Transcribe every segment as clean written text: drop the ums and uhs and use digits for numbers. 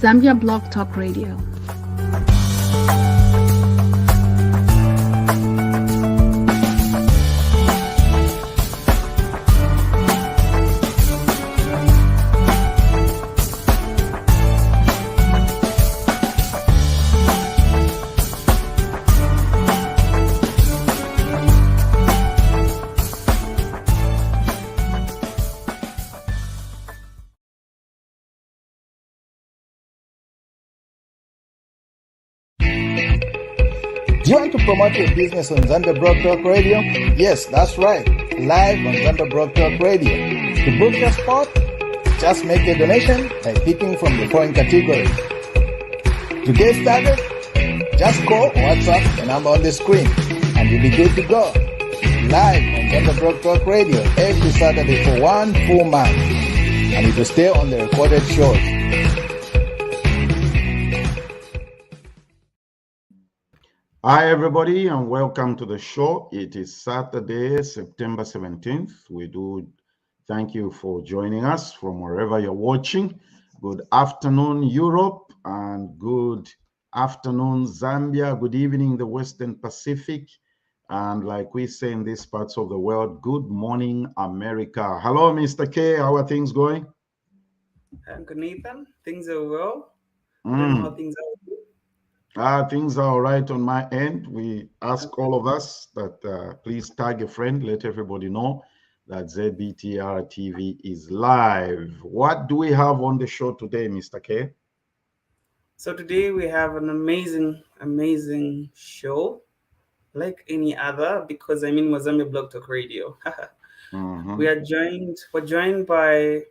Zambia Blog Talk Radio. Do you want to promote your business on Zambia Blog Talk Radio? Yes, that's right. Live on Zambia Blog Talk Radio. To book your spot, just make a donation by picking from the following categories. To get started, just call or WhatsApp the number on the screen and you'll be good to go. Live on Zambia Blog Talk Radio every Saturday for 1 full month. And it will stay on the recorded shows. Hi, everybody, and welcome to the show. It is Saturday, September 17th. We do thank you for joining us from wherever you're watching. Good afternoon, Europe, and good afternoon, Zambia. Good evening, the Western Pacific. And like we say in these parts of the world, good morning, America. Hello, Mr. K. How are things going? Good, Nathan. Things are well. I don't know how things are. Things are all right on my end. We ask all of us that please tag a friend, let everybody know that ZBTR TV is live. What do we have on the show today, Mr. K? So today we have an amazing show, like any other, because I'm in Zambia Blog Talk Radio. We're joined by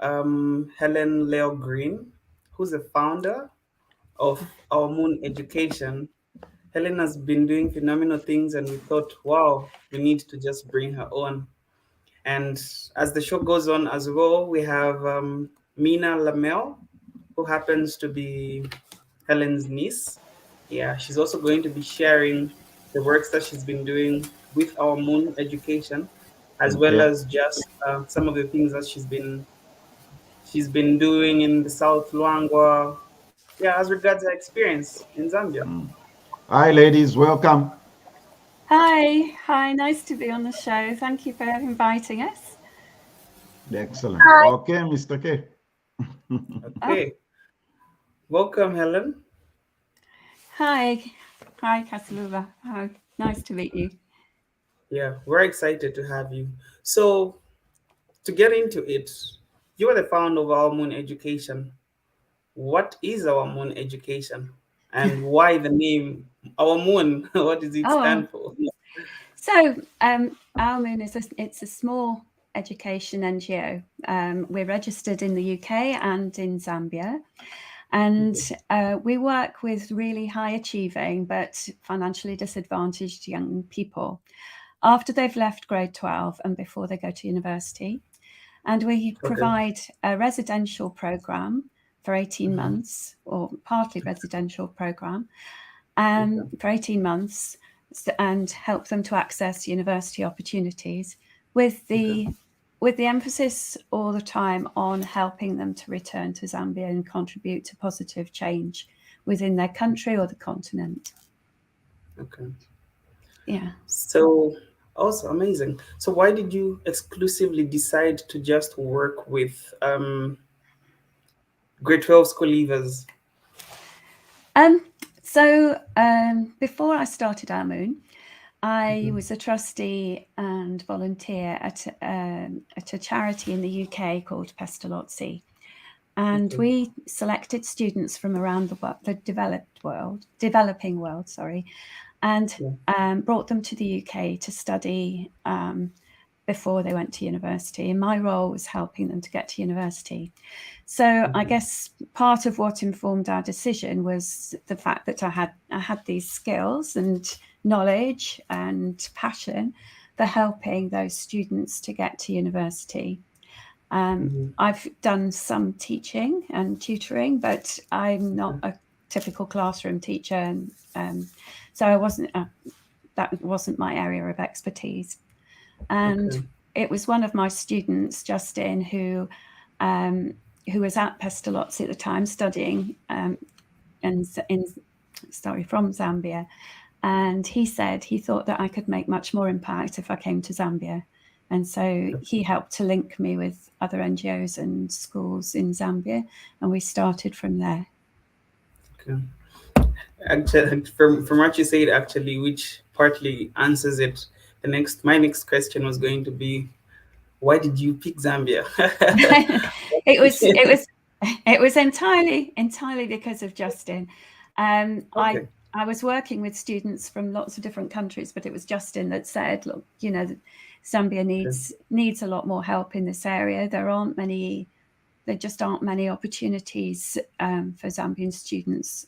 Helen Leale-Green, who's the founder of Our Moon Education. Helen has been doing phenomenal things, and we thought, wow, we need to just bring her on. And as the show goes on as well, we have Mina Lamel, who happens to be Helen's niece. Yeah, she's also going to be sharing the works that she's been doing with Our Moon Education, as well as just some of the things that she's been doing in the South Luangwa. Yeah, as regards her experience in Zambia. Hi, ladies. Welcome. Hi. Nice to be on the show. Thank you for inviting us. Excellent. Hi. Okay, Mr. K. Okay. Welcome, Helen. Hi, Kasalula. Oh, nice to meet you. Yeah, we're excited to have you. So, to get into it, you are the founder of Our Moon Education. What is Our Moon Education, and why the name Our Moon? What does it stand for? So Our Moon it's a small education NGO. We're registered in the UK and in Zambia, and we work with really high achieving but financially disadvantaged young people after they've left grade 12 and before they go to university. And we provide a residential program for 18 months, or partly residential program, for 18 months, and help them to access university opportunities with the emphasis all the time on helping them to return to Zambia and contribute to positive change within their country or the continent. Okay. Yeah. So also amazing. So why did you exclusively decide to just work with grade 12 school leavers? Before I started Our Moon, I was a trustee and volunteer at a charity in the UK called Pestalozzi, and we selected students from around the world, the developing world, and brought them to the UK to study before they went to university. And my role was helping them to get to university. So I guess part of what informed our decision was the fact that I had these skills and knowledge and passion for helping those students to get to university. I've done some teaching and tutoring, but I'm not a typical classroom teacher. So that wasn't my area of expertise. And it was one of my students, Justin, who who was at Pestalozzi at the time studying from Zambia. And he said he thought that I could make much more impact if I came to Zambia. And so he helped to link me with other NGOs and schools in Zambia, and we started from there. Okay. Actually, from what you said, actually, which partly answers it. My next question was going to be, why did you pick Zambia? It was entirely because of Justin. Okay. I was working with students from lots of different countries, but it was Justin that said, look, Zambia needs a lot more help in this area. There just aren't many opportunities for Zambian students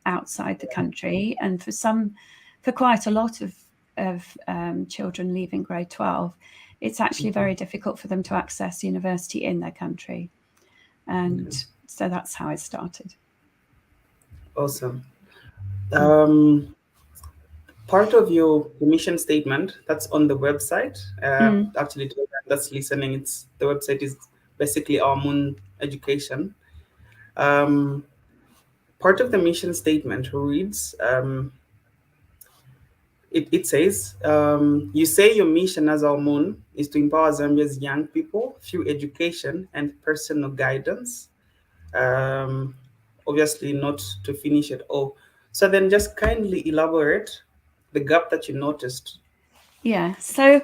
outside the country, and for quite a lot of children leaving grade 12, it's actually very difficult for them to access university in their country. And so that's how it started. Awesome. Part of your mission statement that's on the website, actually, that's listening, the website is basically Our Moon Education. Part of the mission statement reads, it says, you say your mission as Our Moon is to empower Zambia's young people through education and personal guidance. Obviously not to finish it all. So then just kindly elaborate the gap that you noticed. Yeah, so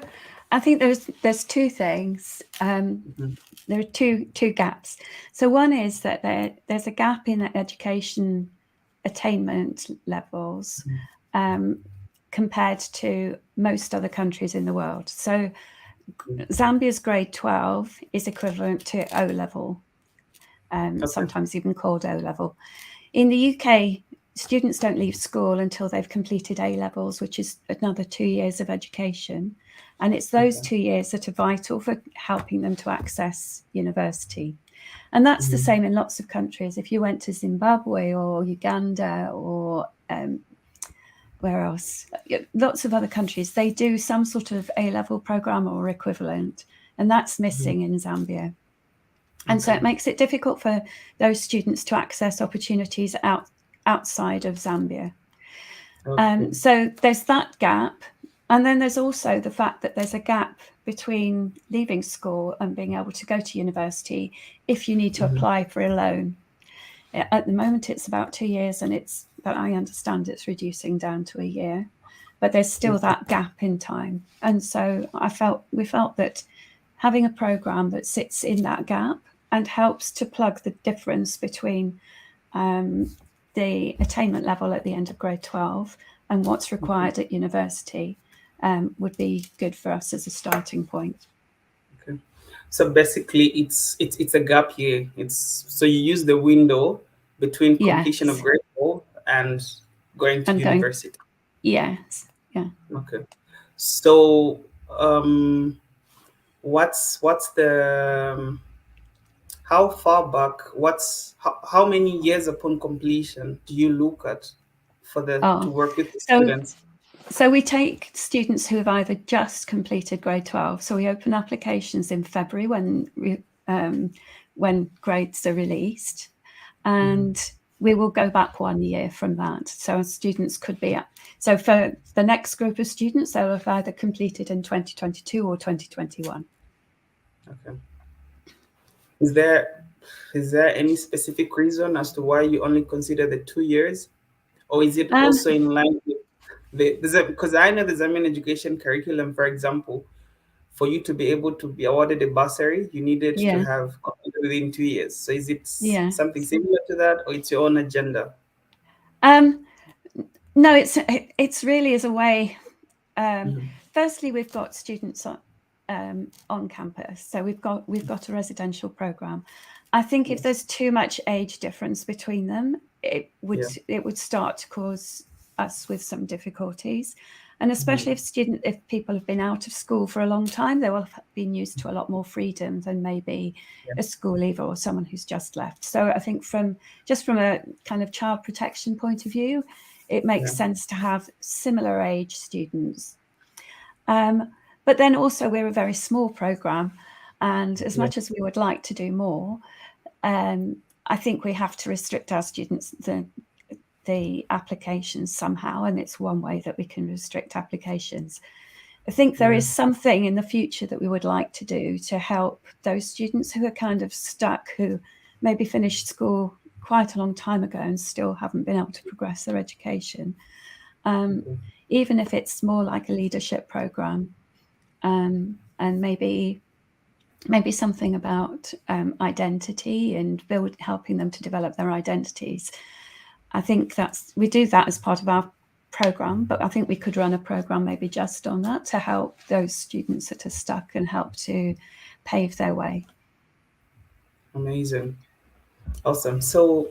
I think there's two things. There are two gaps. So one is that there's a gap in education attainment levels compared to most other countries in the world. So Zambia's grade 12 is equivalent to O level, sometimes even called O level. In the UK, students don't leave school until they've completed A levels, which is another 2 years of education. And it's those 2 years that are vital for helping them to access university. And that's the same in lots of countries. If you went to Zimbabwe or Uganda or where else? Lots of other countries, they do some sort of A-level program or equivalent, and that's missing in Zambia. And so it makes it difficult for those students to access opportunities outside of Zambia. So there's that gap. And then there's also the fact that there's a gap between leaving school and being able to go to university if you need to apply for a loan. At the moment, it's about 2 years, but I understand it's reducing down to a year. But there's still that gap in time. And so we felt that having a program that sits in that gap and helps to plug the difference between the attainment level at the end of grade 12 and what's required at university would be good for us as a starting point. Okay. So basically, it's a gap here. So you use the window between completion of grade 12 and going to university. Yes. Yeah. Okay. So what's the how far back? How many years upon completion do you look at to work with the students? So we take students who have either just completed grade 12. So we open applications in February when grades are released, and we will go back 1 year from that. So students could be so for the next group of students, they'll have either completed in 2022 or 2021. Okay. Is there any specific reason as to why you only consider the 2 years, or is it also in line with because I know the Zambian education curriculum, for example, for you to be able to be awarded a bursary, you needed to have completed within 2 years. So is it something similar to that, or it's your own agenda? No, it's really as a way. Firstly, we've got students on campus, so we've got a residential program. I think if there's too much age difference between them, it would start to cause us with some difficulties, and especially if people have been out of school for a long time, they will have been used to a lot more freedom than maybe a school leaver or someone who's just left. So I think from a kind of child protection point of view, it makes sense to have similar age students. But then also we're a very small program, and as much as we would like to do more, I think we have to restrict our students the applications somehow, and it's one way that we can restrict applications. I think there is something in the future that we would like to do to help those students who are kind of stuck, who maybe finished school quite a long time ago and still haven't been able to progress their education. Even if it's more like a leadership program, and maybe something about identity and helping them to develop their identities. I think we do that as part of our program, but I think we could run a program maybe just on that to help those students that are stuck and help to pave their way. Amazing. Awesome. So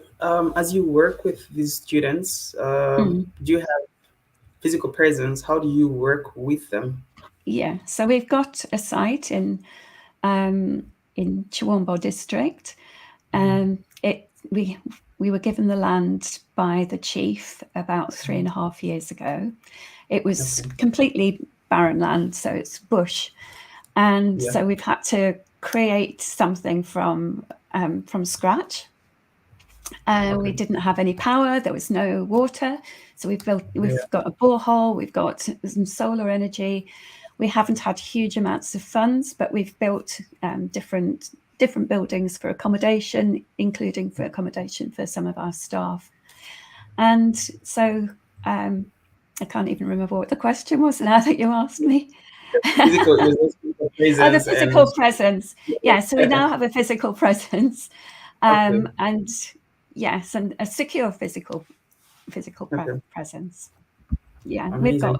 as you work with these students, do you have physical presence? How do you work with them? Yeah, so we've got a site in Chiwambo district. We were given the land by the chief about 3.5 years ago. It was completely barren land, so it's bush. And so we've had to create something from scratch. We didn't have any power, there was no water. So we've got a borehole, we've got some solar energy. We haven't had huge amounts of funds, but we've built different buildings for accommodation, including for accommodation for some of our staff. And so I can't even remember what the question was now that you asked me. Physical presence. Oh, the physical presence. Yeah, so we now have a physical presence. And yes, and a secure physical presence. Yeah, amazing.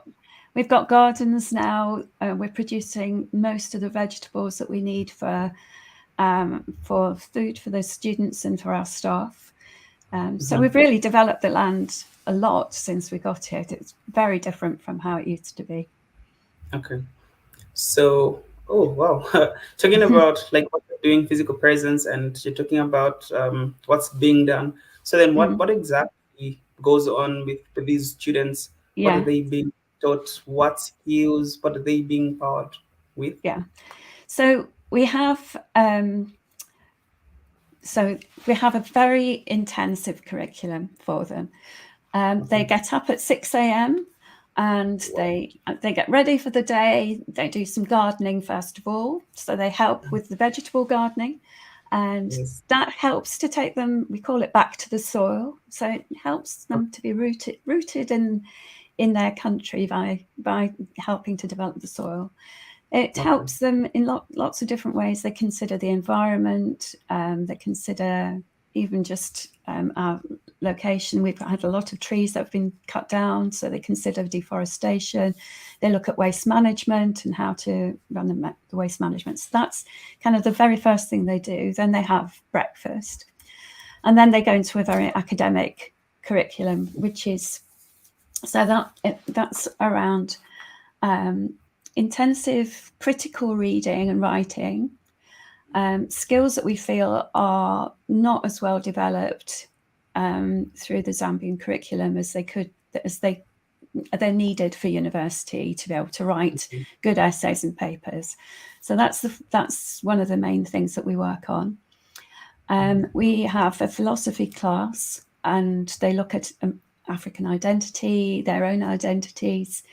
We've got gardens now. We're producing most of the vegetables that we need for food for the students and for our staff. So we've really developed the land a lot since we got it. It's very different from how it used to be. Okay. So, oh wow, talking about like what you're doing, physical presence, and you're talking about what's being done. So then, what exactly goes on with these students? Yeah. What are they being taught? What skills? What are they being empowered with? Yeah. So we have a very intensive curriculum for them. They get up at 6 a.m. and they get ready for the day. They do some gardening first of all. So they help with the vegetable gardening, and that helps to take them, we call it back to the soil. So it helps them to be rooted in their country by helping to develop the soil. It helps them in lots of different ways. They consider the environment. They consider even just our location. We've had a lot of trees that have been cut down, so they consider deforestation. They look at waste management and how to run the waste management. So that's kind of the very first thing they do. Then they have breakfast. And then they go into a very academic curriculum, which is, so that's around intensive critical reading and writing, skills that we feel are not as well developed through the Zambian curriculum as they're needed for university to be able to write good essays and papers. So that's one of the main things that we work on. We have a philosophy class, and they look at African identity, their own identities,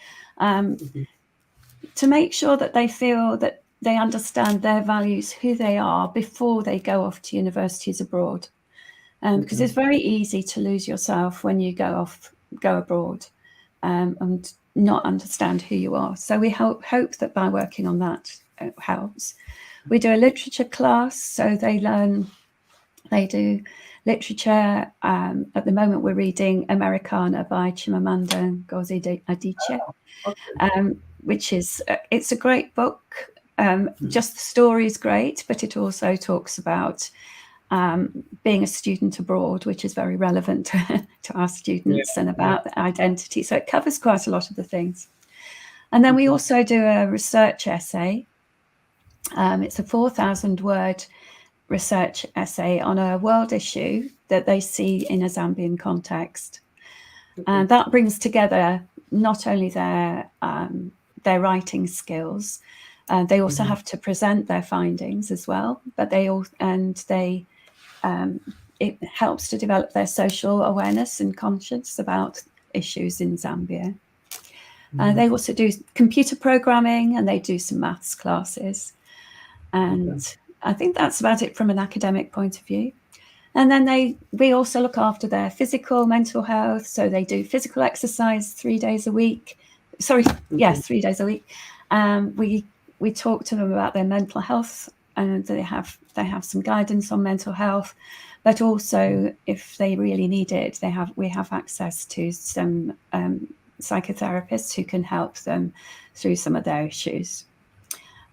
to make sure that they feel that they understand their values, who they are, before they go off to universities abroad. Because it's very easy to lose yourself when you go abroad and not understand who you are. So we hope that by working on that, it helps. We do a literature class, so they do literature. At the moment, we're reading Americana by Chimamanda Ngozi Adichie, which is, it's a great book. Just the story is great, but it also talks about being a student abroad, which is very relevant to our students, and about the identity. So it covers quite a lot of the things. And then we also do a research essay. It's a 4,000-word research essay on a world issue that they see in a Zambian context. And that brings together not only their writing skills, they also have to present their findings as well, but they it helps to develop their social awareness and conscience about issues in Zambia. They also do computer programming, and they do some maths classes. And I think that's about it from an academic point of view. And then we also look after their physical, mental health. So they do physical exercise 3 days a week. Sorry, yes, 3 days a week. We talk to them about their mental health, and they have some guidance on mental health. But also, if they really need it, we have access to some psychotherapists who can help them through some of their issues.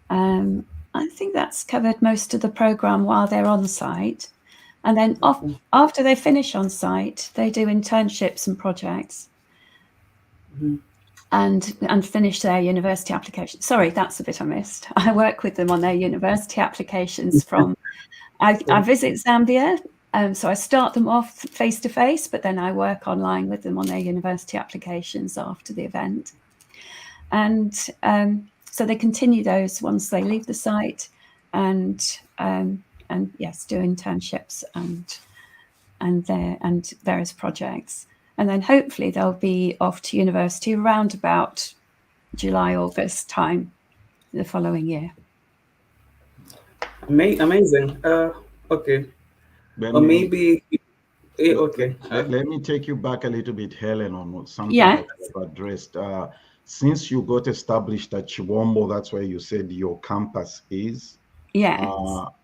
I think that's covered most of the program while they're on site. And then after they finish on site, they do internships and projects and finish their university application. Sorry, that's the bit I missed. I work with them on their university applications I visit Zambia. So I start them off face-to-face, but then I work online with them on their university applications after the event. And so they continue those once they leave the site, and yes, do internships and various projects. And then hopefully they'll be off to university around about July, August time the following year. Amazing. Okay. Or maybe, okay. Let me take you back a little bit, Helen, on something Yeah. that you've addressed. Since you got established at Chibombo, that's where you said your campus is. Yes.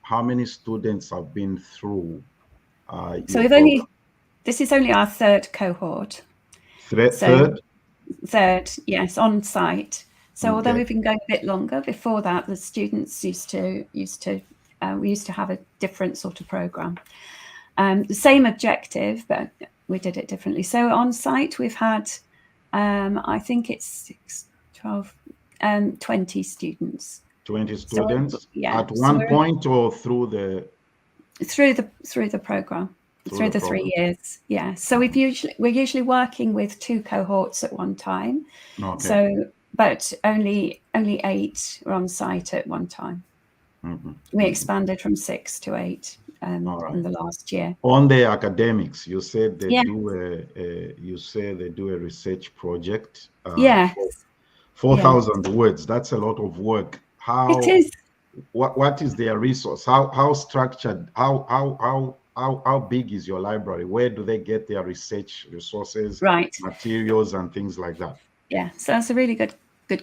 How many students have been through? So this is only our third cohort. Third? Third, yes, on site. So Okay. although we've been going a bit longer, before that, the students we used to have a different sort of program. The same objective, but we did it differently. So on site, we've had, I think it's 20 students. 20 students? So, yeah, At one point or through the program? Through the 3 program. years, yeah. So we're usually working with 2 cohorts at one time. Okay. So, but only 8 are on site at one time. We expanded from 6 to 8 in the last year. On the academics, you said they Yeah. do a research project. Yes. 4,000 words. That's a lot of work. How It is. What is their resource? How structured? How big is your library? Where do they get their research resources, Right. materials, and things like that? Yeah, so that's a really good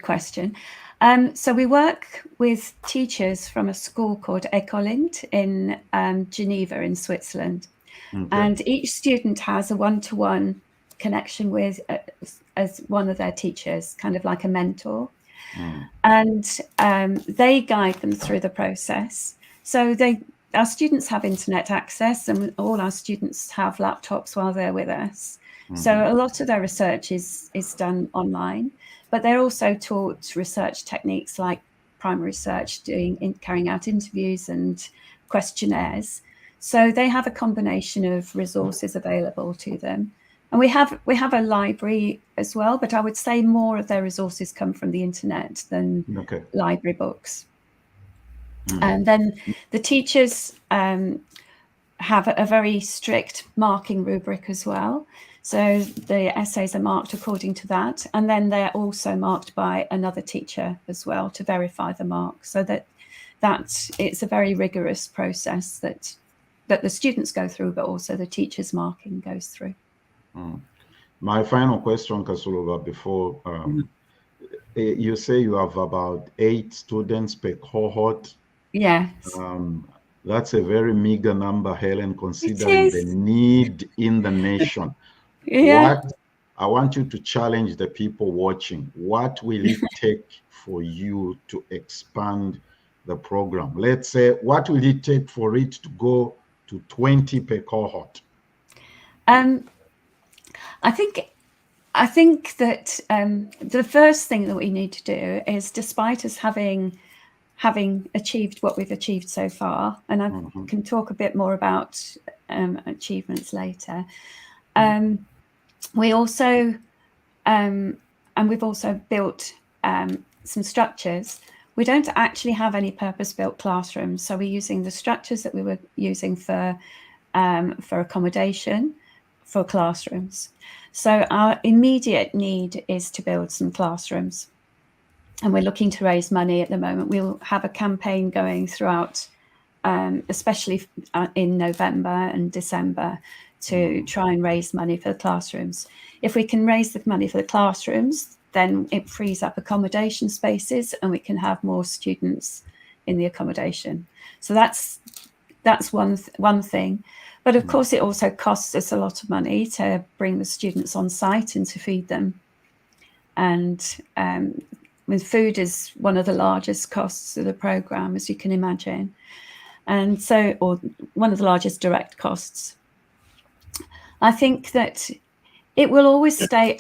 question. So we work with teachers from a school called Ecolint in Geneva in Switzerland. Okay. And each student has a one-to-one connection with as one of their teachers, kind of like a mentor. And they guide them through the process. So our students have internet access, and all our students have laptops while they're with us. So a lot of their research is done online, but they're also taught research techniques like primary research, carrying out interviews and questionnaires. So they have a combination of resources available to them. And we have a library as well, but I would say more of their resources come from the internet than library books. And then the teachers have a very strict marking rubric as well. So the essays are marked according to that. And then they're also marked by another teacher as well to verify the mark, so that it's a very rigorous process that the students go through, but also the teacher's marking goes through. My final question, Kasulova, before you say you have about 8 students per cohort. Yes. That's a very meager number, Helen, considering the need in the nation. Yeah. I want you to challenge the people watching. What will it take for you to expand the program? Let's say, what will it take for it to go to 20 per cohort? I think that the first thing that we need to do is, despite us having achieved what we've achieved so far, and I can talk a bit more about achievements later. We also and we've also built some structures. We don't actually have any purpose-built classrooms, so we're using the structures that we were using for for accommodation for classrooms. So our immediate need is to build some classrooms. And we're looking to raise money at the moment. We'll have a campaign going throughout, especially in November and December, to try and raise money for the classrooms. If we can raise the money for the classrooms, then it frees up accommodation spaces and we can have more students in the accommodation. So that's one thing. But of course, it also costs us a lot of money to bring the students on site and to feed them. And with food is one of the largest costs of the programme, as you can imagine. And so, or one of the largest direct costs. I think that it will always stay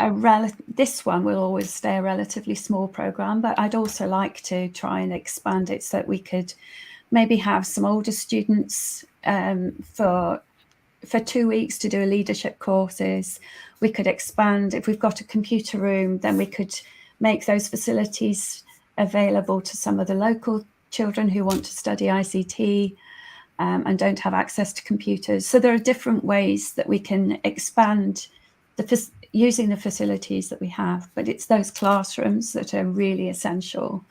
this one will always stay a relatively small programme, but I'd also like to try and expand it so that we could maybe have some older students for 2 weeks to do leadership courses. We could expand, if we've got a computer room, then we could make those facilities available to some of the local children who want to study ICT and don't have access to computers. So there are different ways that we can expand using the facilities that we have, but it's those classrooms that are really essential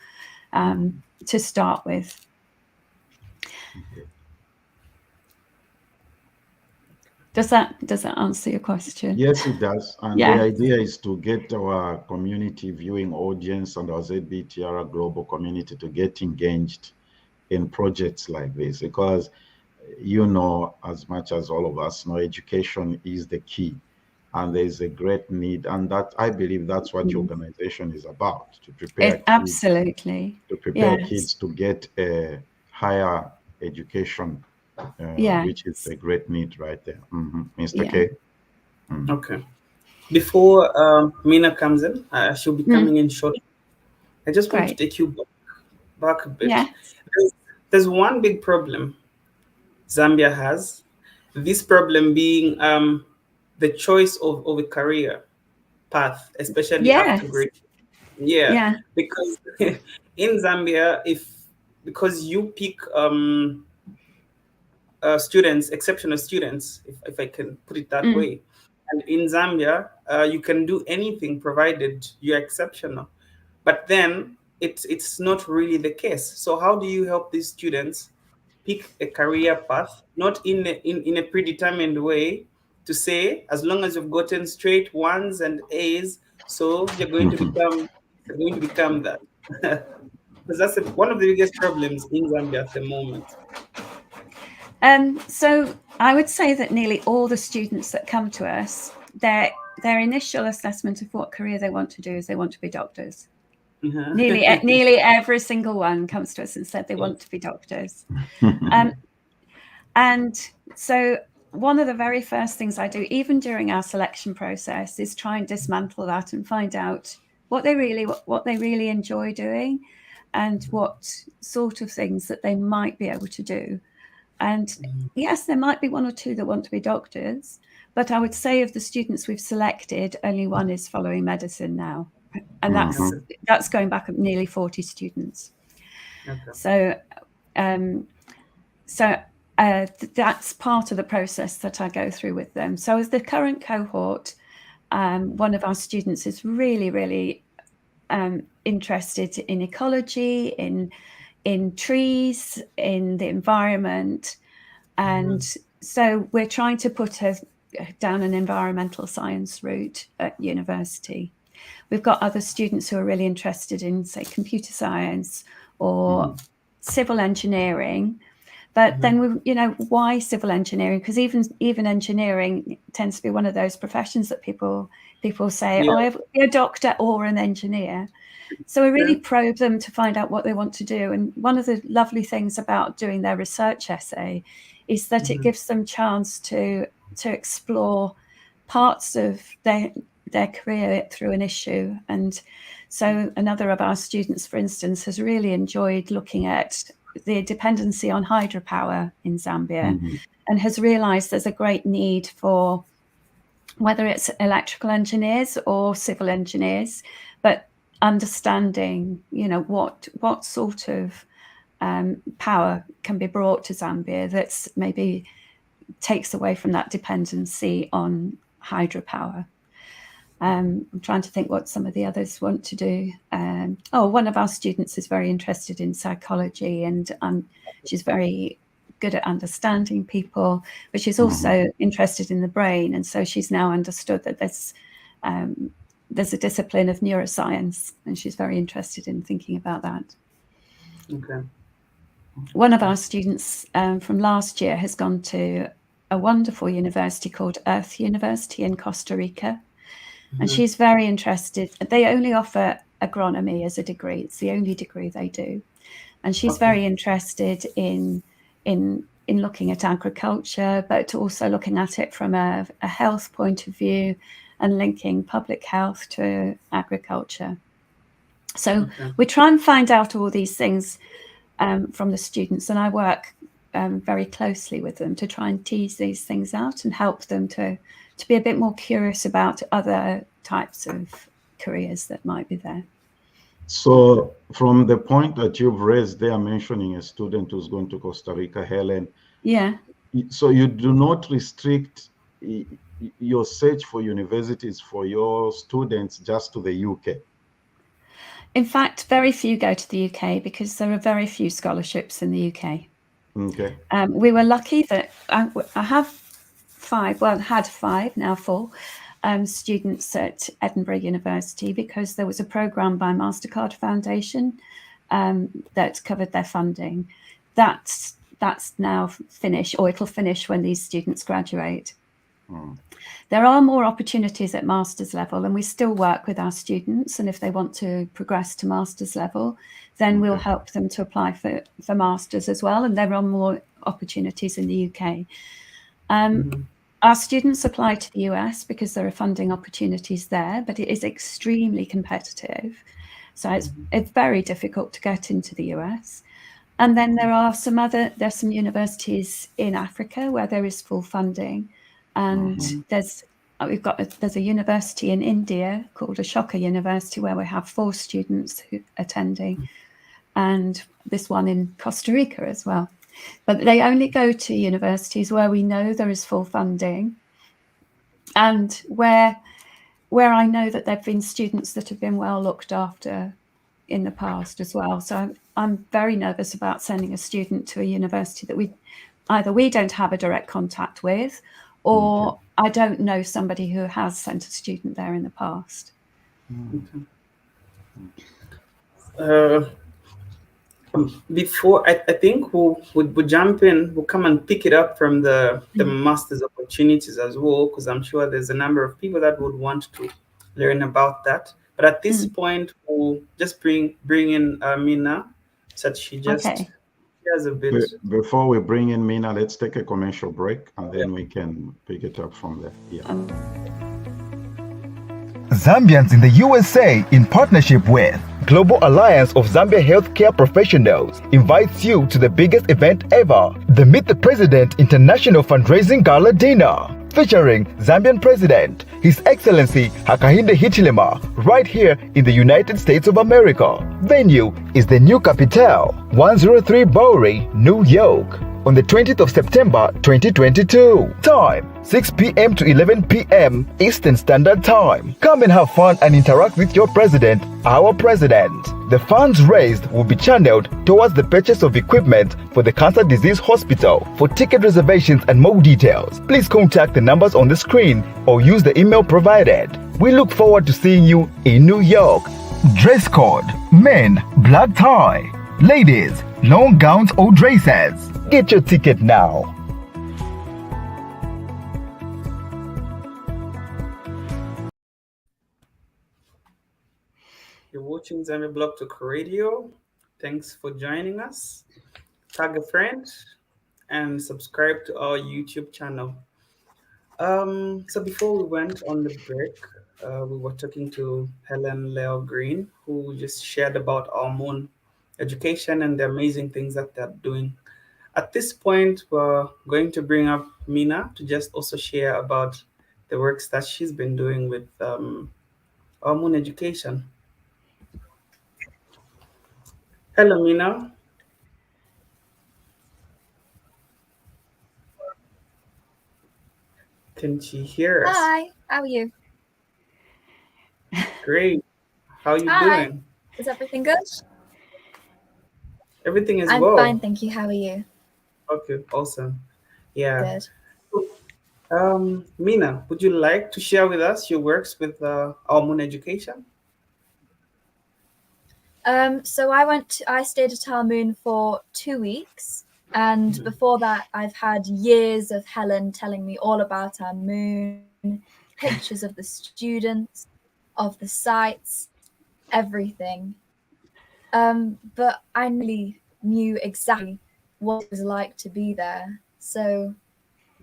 to start with. Does that answer your question? Yes, it does. And Yeah. the idea is to get our community viewing audience and our ZBTR global community to get engaged in projects like this, because as much as all of us know, education is the key, and there's a great need, and that I believe that's what your organization is about, to prepare kids, absolutely, to prepare kids to get a higher education, which is a great need right there. Mr. K. Okay. Before Mina comes in, she'll be coming in shortly. I just want to take you back a bit. Yeah. There's one big problem Zambia has. This problem being the choice of a career path, especially after grade. Yeah. Because in Zambia, because you pick students, exceptional students, if I can put it that way. And in Zambia, you can do anything provided you're exceptional. But then it's not really the case. So how do you help these students pick a career path, not in a predetermined way, to say, as long as you've gotten straight ones and A's, so you're going to become that? Because that's one of the biggest problems in Zambia at the moment. So I would say that nearly all the students that come to us, their initial assessment of what career they want to do is they want to be doctors. Nearly every single one comes to us and said they want to be doctors. And so one of the very first things I do, even during our selection process, is try and dismantle that and find out what they really enjoy doing and what sort of things that they might be able to do. And yes, there might be one or two that want to be doctors, but I would say of the students we've selected, only one is following medicine now. And that's going back at nearly 40 students. Okay. So that's part of the process that I go through with them. So as the current cohort, one of our students is really, really interested in ecology, in trees, in the environment. And so we're trying to put her down an environmental science route at university. We've got other students who are really interested in, say, computer science or civil engineering. But then, why civil engineering? Because even engineering tends to be one of those professions that people say, I have to be a doctor or an engineer. So we really probe them to find out what they want to do. And one of the lovely things about doing their research essay is that it gives them chance to explore parts of their career through an issue. And so another of our students, for instance, has really enjoyed looking at the dependency on hydropower in Zambia and has realized there's a great need for, whether it's electrical engineers or civil engineers, but understanding, what sort of power can be brought to Zambia that's maybe takes away from that dependency on hydropower. I'm trying to think what some of the others want to do. One of our students is very interested in psychology, and she's very good at understanding people, but she's also interested in the brain. And so she's now understood that there's a discipline of neuroscience, and she's very interested in thinking about that. Okay. One of our students from last year has gone to a wonderful university called Earth University in Costa Rica. And she's very interested. They only offer agronomy as a degree. It's the only degree they do. And she's very interested in looking at agriculture, but also looking at it from a health point of view and linking public health to agriculture. So we try and find out all these things from the students, and I work very closely with them to try and tease these things out and help them to be a bit more curious about other types of careers that might be there. So from the point that you've raised there, mentioning a student who's going to Costa Rica, Helen. Yeah. So you do not restrict your search for universities for your students just to the UK? In fact, very few go to the UK because there are very few scholarships in the UK. Okay. We were lucky that I have had five, now four, students at Edinburgh University, because there was a programme by MasterCard Foundation that covered their funding. That's now finished, or it'll finish when these students graduate. There are more opportunities at master's level, and we still work with our students, and if they want to progress to master's level, then we'll help them to apply for masters as well, and there are more opportunities in the UK. Our students apply to the US because there are funding opportunities there, but it is extremely competitive. So it's very difficult to get into the US. And then there's some universities in Africa where there is full funding. And there's a university in India called Ashoka University where we have 4 students attending, and this one in Costa Rica as well. But they only go to universities where we know there is full funding, and where I know that there have been students that have been well looked after in the past as well. So I'm very nervous about sending a student to a university that we don't have a direct contact with, or I don't know somebody who has sent a student there in the past. Before I think we'll jump in, we'll come and pick it up from the master's opportunities as well, because I'm sure there's a number of people that would want to learn about that. But at this point, we'll just bring in Mina, so that she just shares a bit. Before we bring in Mina, let's take a commercial break, and then we can pick it up from there. Zambians in the USA, in partnership with Global Alliance of Zambia Healthcare Professionals, invites you to the biggest event ever, the Meet the President International Fundraising Gala Dinner, featuring Zambian President, His Excellency Hakainde Hichilema, right here in the United States of America. Venue is the New Capital, 103 Bowery, New York, on the 20th of September 2022. Time 6 p.m. to 11 p.m. Eastern Standard Time. Come and have fun and interact with your president, our president. The funds raised will be channeled towards the purchase of equipment for the Cancer Disease Hospital. For ticket reservations and more details, please contact the numbers on the screen or use the email provided. We look forward to seeing you in New York. Dress code: men, black tie; ladies, long gowns or dresses. Get your ticket now. You're watching Zambia Blog Talk Radio. Thanks for joining us. Tag a friend and subscribe to our YouTube channel. So before we went on the break, we were talking to Helen Leale-Green, who just shared about our Moon education and the amazing things that they're doing. At this point, we're going to bring up Mina to just also share about the works that she's been doing with our Moon education. Hello, Mina. Can she hear us? Hi, how are you? Great. How you Hi, doing? is everything good? Everything is I'm well. fine, thank you. How are you? Okay, awesome. Yeah. Good. Mina, would you like to share with us your works with our Moon Education? So I stayed at Our Moon for 2 weeks, and before that, I've had years of Helen telling me all about Our Moon, pictures of the students, of the sites, everything. But I really knew exactly what it was like to be there. So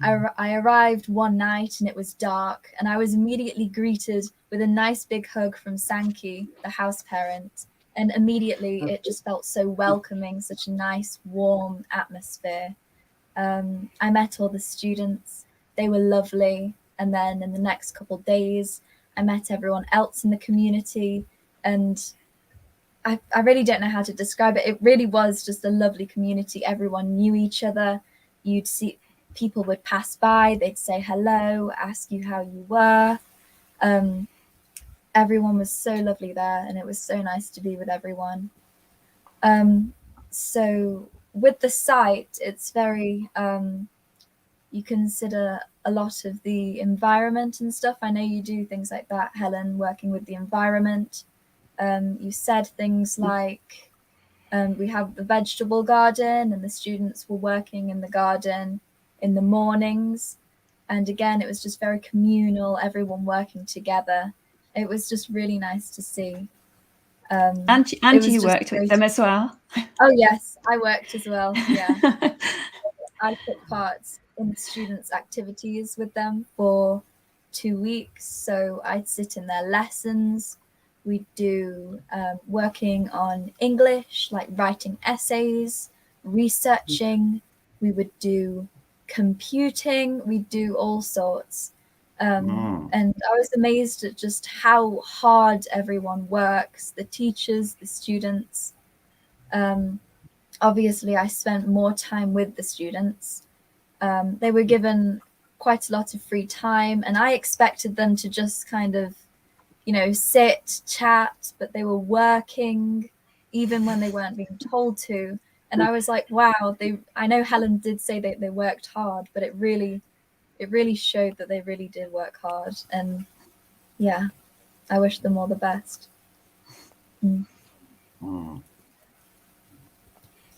I arrived one night and it was dark, and I was immediately greeted with a nice big hug from Sankey, the house parent. And immediately it just felt so welcoming, such a nice, warm atmosphere. I met all the students, they were lovely. And then in the next couple of days, I met everyone else in the community. And I really don't know how to describe it. It really was just a lovely community. Everyone knew each other. You'd see people would pass by, they'd say hello, ask you how you were. Everyone was so lovely there, and it was so nice to be with everyone. So with the site, it's very you consider a lot of the environment and stuff. I know you do things like that, Helen, working with the environment. You said things like we have the vegetable garden, and the students were working in the garden in the mornings. And again, it was just very communal, everyone working together. It was just really nice to see. And you worked with them as well. Oh yes, I worked as well. Yeah, I took part in the students' activities with them for 2 weeks. So I'd sit in their lessons. We'd do working on English, like writing essays, researching. We would do computing. We'd do all sorts. And I was amazed at just how hard everyone works, the teachers, the students. Obviously, I spent more time with the students. They were given quite a lot of free time, and I expected them to just kind of, sit, chat, but they were working even when they weren't being told to. And I was like, wow, I know Helen did say that they worked hard, but it really showed that they really did work hard. And yeah, I wish them all the best.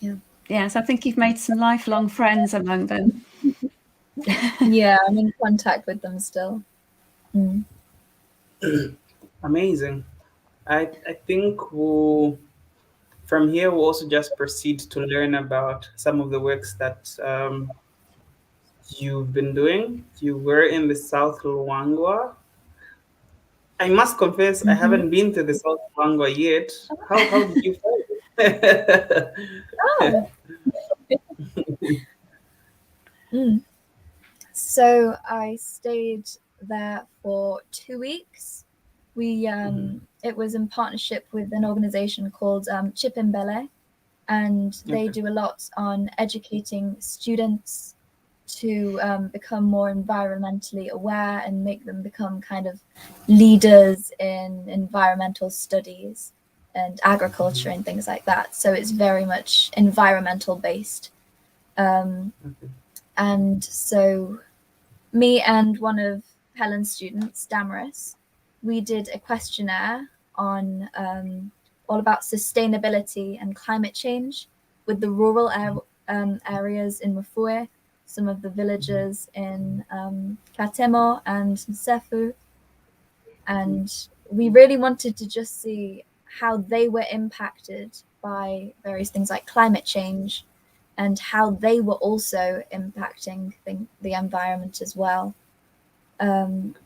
Yeah. Yes, I think you've made some lifelong friends among them. Yeah, I'm in contact with them still. Amazing. I think from here we'll also just proceed to learn about some of the works that you've been doing. You were in the South Luangwa. I must confess, I haven't been to the South Luangwa yet. How did you find it? Oh. So I stayed there for 2 weeks. It was in partnership with an organization called Chipimbele, and they do a lot on educating students to become more environmentally aware and make them become kind of leaders in environmental studies and agriculture and things like that. So it's very much environmental based. And so me and one of Helen's students, Damaris, we did a questionnaire on all about sustainability and climate change with the rural areas in Mafue, some of the villages in Katemo and Nsefu. And we really wanted to just see how they were impacted by various things like climate change, and how they were also impacting the environment as well.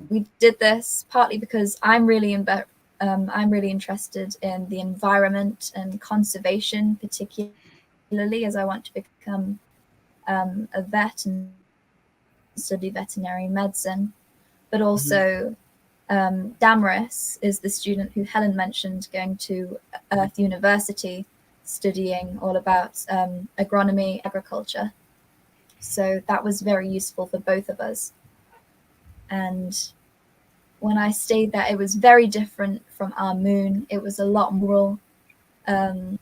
We did this partly because I'm really interested in the environment and conservation, particularly as I want to become a vet and study veterinary medicine. But also, Damaris is the student who Helen mentioned going to Earth University, studying all about agronomy, agriculture. So that was very useful for both of us. And when I stayed there, it was very different from our moon. It was a lot more, and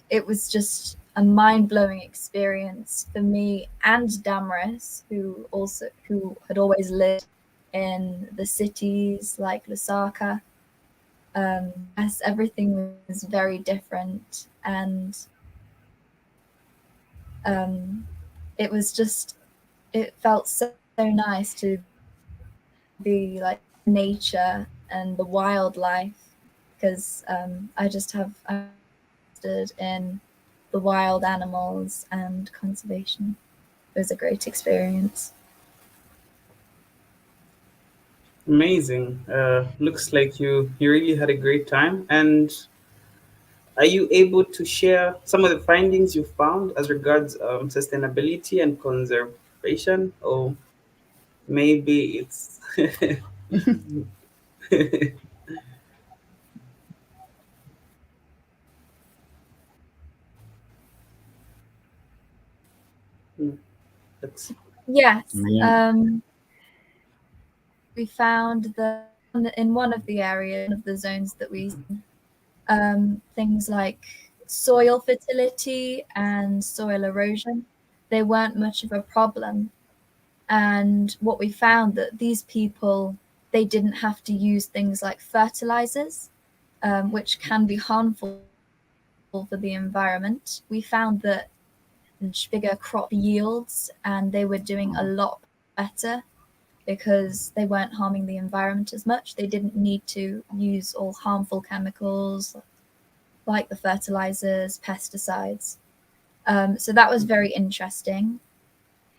it was just a mind-blowing experience for me and Damaris, who had always lived in the cities like Lusaka. Yes, everything was very different, and it was just, it felt so nice to be like nature and the wildlife, because I'm interested in the wild animals and conservation. It was a great experience. Amazing. Looks like you really had a great time. And are you able to share some of the findings you found as regards sustainability and conservation? Or maybe it's that's Yes, Me, we found that in one of the areas, one of the zones that we, things like soil fertility and soil erosion, they weren't much of a problem. And what we found, that these people, they didn't have to use things like fertilizers, which can be harmful for the environment. We found that bigger crop yields, and they were doing a lot better because they weren't harming the environment as much. They didn't need to use all harmful chemicals like the fertilizers, pesticides. So that was very interesting.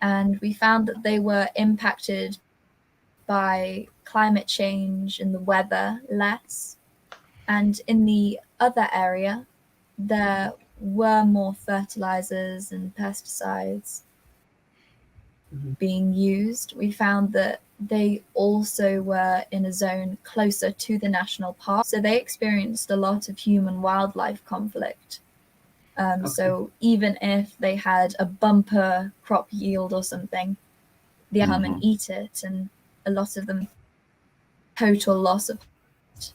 And we found that they were impacted by climate change and the weather less. And in the other area, there were more fertilizers and pesticides being used. We found that they also were in a zone closer to the national park, so they experienced a lot of human wildlife conflict. So even if they had a bumper crop yield or something, they come and eat it, and a lot of them total loss of it.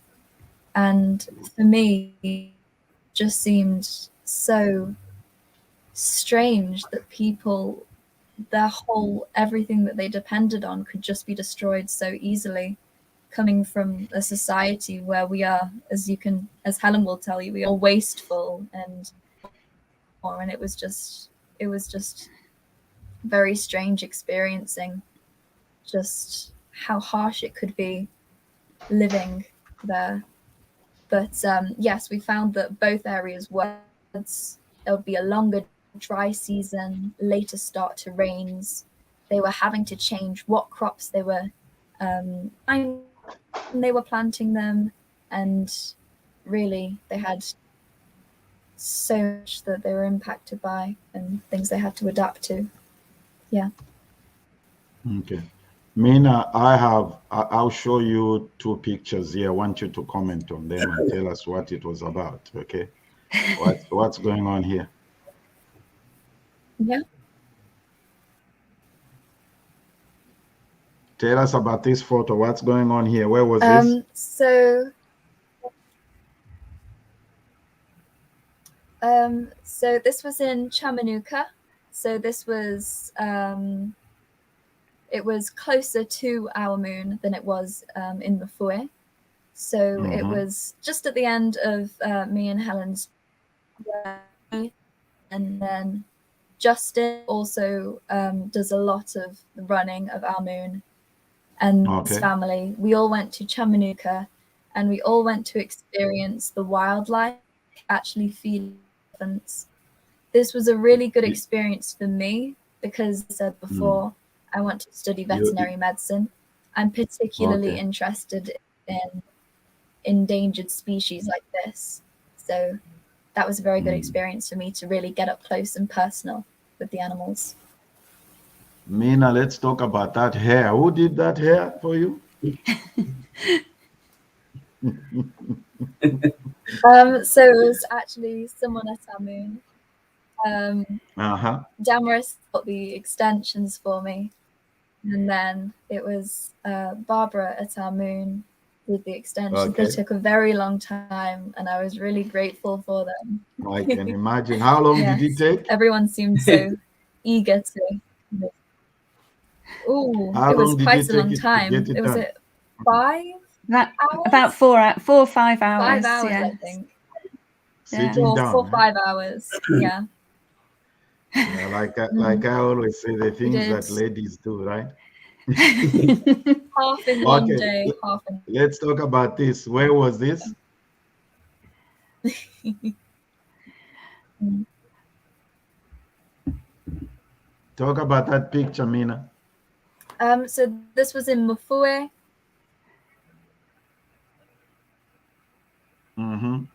And for me, it just seemed so strange that people, their whole, everything that they depended on could just be destroyed so easily, coming from a society where we are, as Helen will tell you, we are wasteful, and it was just very strange experiencing just how harsh it could be living there. But yes, we found that both areas were, there would be a longer dry season, later start to rains. They were having to change what crops they were planting them, and really they had so much that they were impacted by and things they had to adapt to. Yeah. okay. Mina, I'll show you two pictures here. I want you to comment on them and tell us what it was about, okay? What's going on here? Yeah. Tell us about this photo. What's going on here? Where was this? So this was in Chamanuka. So this was it was closer to our moon than it was in Mafue. So it was just at the end of me and Helen's journey. And then Justin also does a lot of the running of our moon, and his family. We all went to Chamanuka, and we all went to experience the wildlife, actually feed elephants. This was a really good experience for me because, as I said before, I want to study veterinary medicine. I'm particularly interested in endangered species like this. So that was a very good experience for me to really get up close and personal with the animals. Mina, let's talk about that hair. Who did that hair for you? So it was actually someone at our moon. Damaris got the extensions for me. And then it was Barbara at our moon with the extensions. Okay. They took a very long time, and I was really grateful for them. I can imagine. How long did it take? Everyone seemed so eager to. Oh, How it was long did quite it a take long it to time. get it It was done? at 5 hours? About 4 or 5 hours. 5 hours, yeah. I think. Sitting Or down. 4 or 5 hours. Yeah. Yeah, like I always say, the things that did. ladies do, right? Half in one Okay, day, half in. let's talk about this. Where was this? Talk about that picture, Mina. So this was in Mufue. Mm-hmm.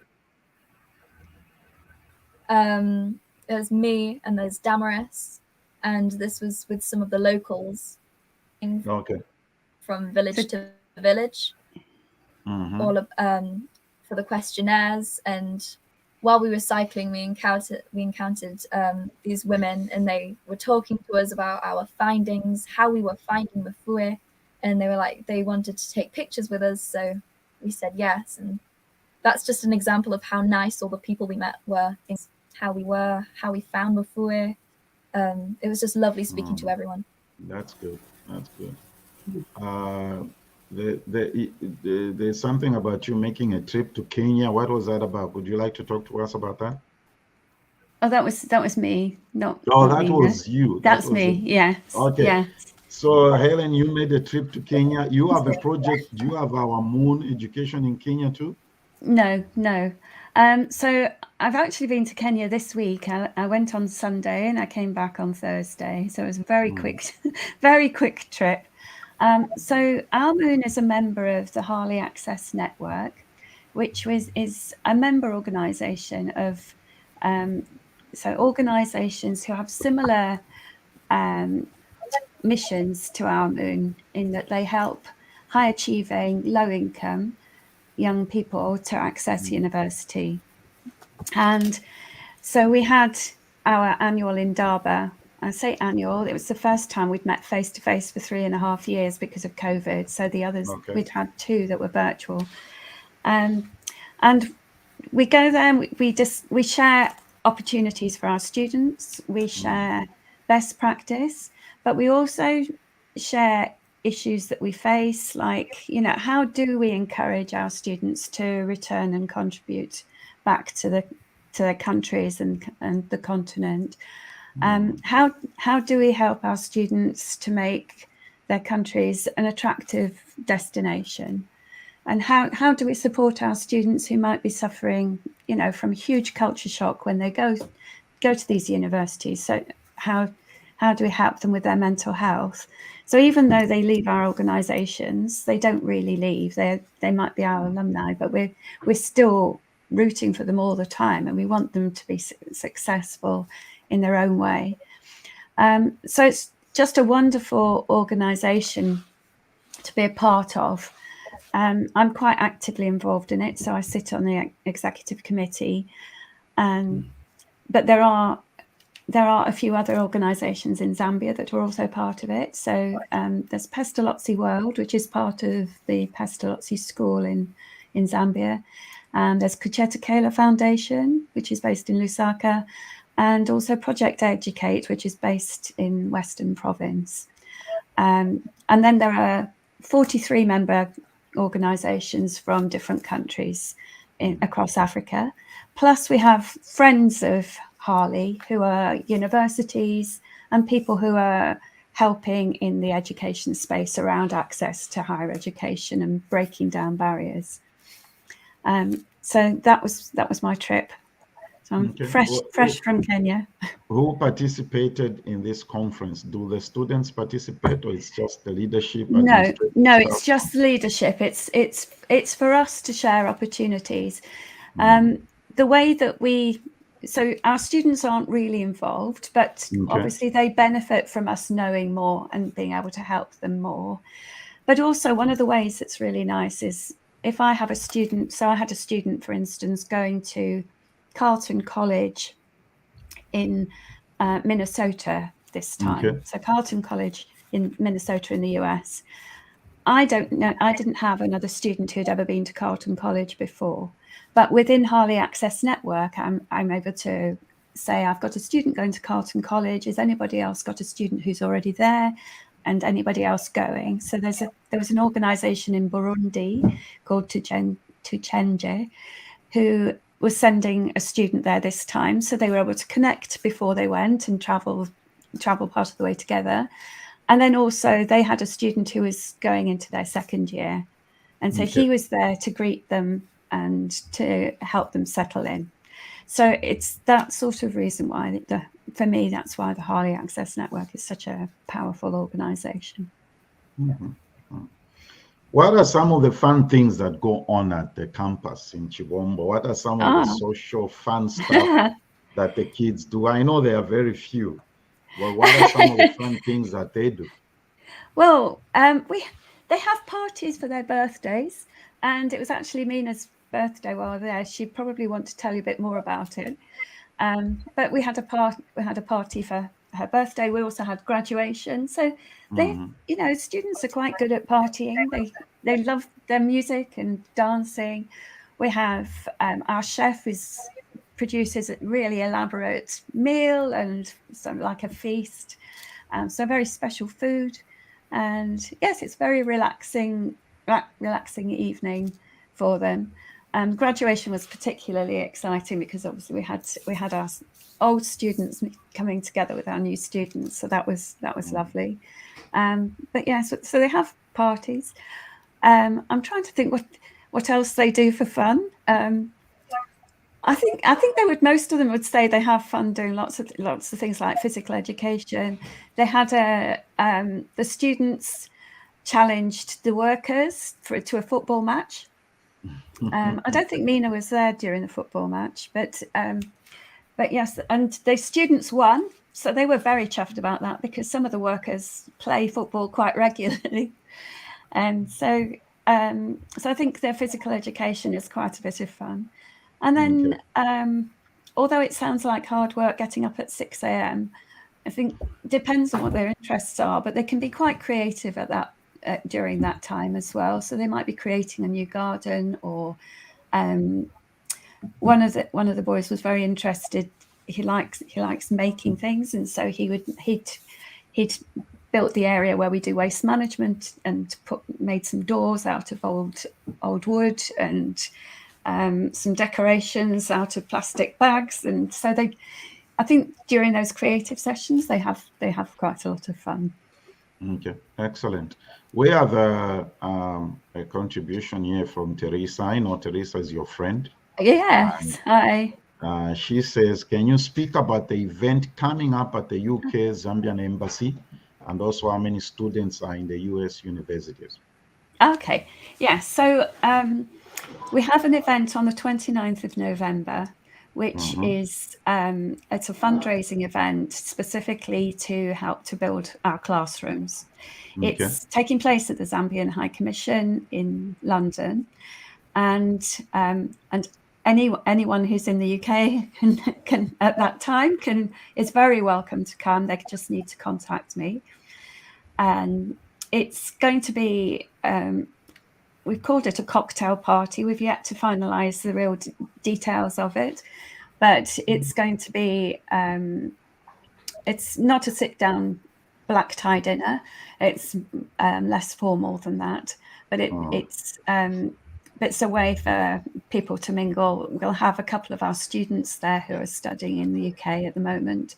It was me and there's Damaris, and this was with some of the locals Okay. from village to village, Mm-hmm. all of for the questionnaires. And while we were cycling, we encountered these women, and they were talking to us about our findings, how we were finding Mufue, and they were like, they wanted to take pictures with us, so we said yes. And that's just an example of how nice all the people we met were, how we found Mufue. It was just lovely speaking to everyone. That's good. That's good. There's something about you making a trip to Kenya. What was that about? Would you like to talk to us about that? Oh, that was me. Not. Oh, not that Mina. was you. That's me. Yes. Okay. Yeah. So, Helen, you made a trip to Kenya. You have a project. Do you have our moon education in Kenya too? No. So I've actually been to Kenya this week. I went on Sunday and I came back on Thursday. So it was a very quick trip. So our moon is a member of the Harley Access Network, which is a member organisation of organisations who have similar missions to our moon, in that they help high achieving, low income young people to access university. And so we had our annual Indaba. I say annual, it was the first time we'd met face to face for 3.5 years because of COVID. So the others, we'd had 2 that were virtual. And we go there and we share opportunities for our students. We share best practice, but we also share issues that we face, like, how do we encourage our students to return and contribute back to their countries and the continent? How do we help our students to make their countries an attractive destination? And how do we support our students who might be suffering, from a huge culture shock when they go to these universities? So how do we help them with their mental health? So even though they leave our organisations, they don't really leave. They might be our alumni, but we're still rooting for them all the time, and we want them to be successful in their own way. So it's just a wonderful organisation to be a part of. I'm quite actively involved in it, so I sit on the executive committee. But there are a few other organisations in Zambia that are also part of it. So there's Pestalozzi World, which is part of the Pestalozzi School in Zambia. There's Kuchetakela Foundation, which is based in Lusaka, and also Project Educate, which is based in Western Province. And then there are 43 member organisations from different countries across Africa. Plus we have friends of Harley who are universities and people who are helping in the education space around access to higher education and breaking down barriers. So that was my trip. So I'm fresh from Kenya. Who participated in this conference? Do the students participate, or it's just the leadership? No, it's just leadership. It's for us to share opportunities. The way that so our students aren't really involved, but obviously they benefit from us knowing more and being able to help them more. But also one of the ways that's really nice is if I have a student, so I had a student, for instance, going to Carleton College in Minnesota this time. So Carleton College in Minnesota in the US. I don't know. I didn't have another student who had ever been to Carleton College before, but within Harley Access Network, I'm able to say I've got a student going to Carleton College. Is anybody else got a student who's already there, and anybody else going? So there was an organisation in Burundi called Tuchenje, who was sending a student there this time. So they were able to connect before they went and travel part of the way together. And then also they had a student who was going into their second year. And so he was there to greet them and to help them settle in. So it's that sort of reason why, for me, that's why the Harley Access Network is such a powerful organisation. What are some of the fun things that go on at the campus in Chibombo? What are some of the social fun stuff that the kids do? I know there are very few. Well, what are some of the fun things that they do? Well, they have parties for their birthdays, and it was actually Mina's birthday while there. She'd probably want to tell you a bit more about it. But we had a party for her birthday. We also had graduation. So they, students are quite good at partying. They love their music and dancing. We have our chef produces a really elaborate meal and sort of like a feast. So very special food. And yes, it's very relaxing evening for them. Graduation was particularly exciting because obviously we had our old students coming together with our new students, so that was lovely. But yeah, so they have parties. I'm trying to think what else they do for fun. I think most of them would say they have fun doing lots of things like physical education. They had the students challenged the workers to a football match. I don't think Mina was there during the football match, but yes, and the students won, so they were very chuffed about that because some of the workers play football quite regularly, and so I think their physical education is quite a bit of fun. And then, although it sounds like hard work getting up at 6 a.m., I think it depends on what their interests are, but they can be quite creative at that. During that time as well, so they might be creating a new garden, or one of the boys was very interested. He likes making things, and so he'd built the area where we do waste management and made some doors out of old wood and some decorations out of plastic bags, and so I think during those creative sessions they have quite a lot of fun. Okay, excellent. We have a contribution here from Teresa. I know Teresa is your friend. Yes, hi. She says, can you speak about the event coming up at the UK Zambian Embassy, and also how many students are in the US universities? Okay, yes. So we have an event on the 29th of November, which is it's a fundraising event specifically to help to build our classrooms. It's taking place at the Zambian High Commission in London, and anyone who's in the UK can at that time is very welcome to come. They just need to contact me, and it's going to be. We've called it a cocktail party. We've yet to finalise the real details of it, but it's going to be. It's not a sit-down black tie dinner. It's less formal than that, but it's a way for people to mingle. We'll have a couple of our students there who are studying in the UK at the moment,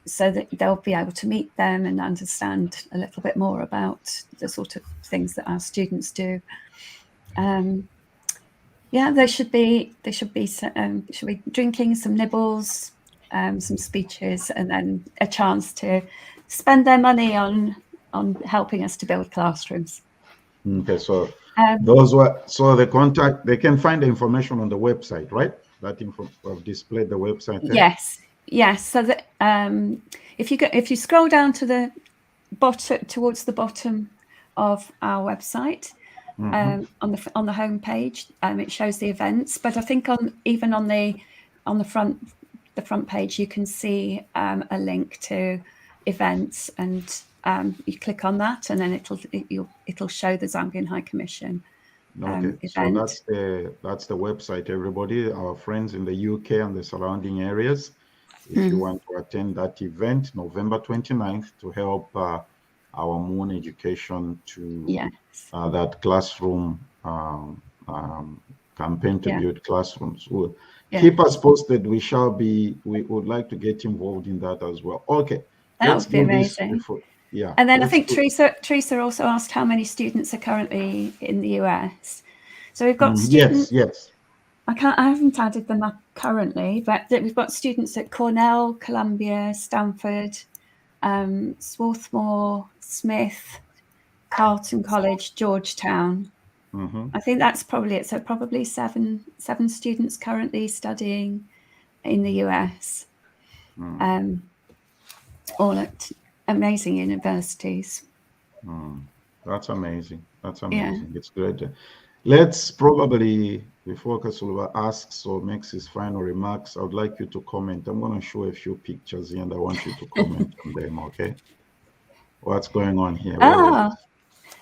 so that they'll be able to meet them and understand a little bit more about the sort of things that our students do. There should be drinking, some nibbles, some speeches, and then a chance to spend their money on helping us to build classrooms. Okay, so the contact, they can find the information on the website, right? That info I've displayed the website there. Yes. So that if you scroll down to the bottom, towards the bottom of our website, on the home page, it shows the events. But I think on the front page, you can see a link to events, and you click on that, and then it'll show the Zambian High Commission Okay, so event. that's the website, everybody, our friends in the UK and the surrounding areas. If you want to attend that event, November 29th, to help our Moon Education to Yes. that classroom campaign to build classrooms. Keep us posted. We would like to get involved in that as well. Okay, that let's would be do amazing. this before. Yeah, and then I think Teresa also asked how many students are currently in the US. So we've got students. Yes. I haven't added them up currently, but we've got students at Cornell, Columbia, Stanford, Swarthmore, Smith, Carleton College, Georgetown. I think that's probably it. So probably seven students currently studying in the US, all at amazing universities. That's amazing. That's amazing. Yeah. It's great. Let's probably, before Kasulva asks or makes his final remarks, I would like you to comment. I'm going to show a few pictures here, and I want you to comment on them, okay? What's going on here?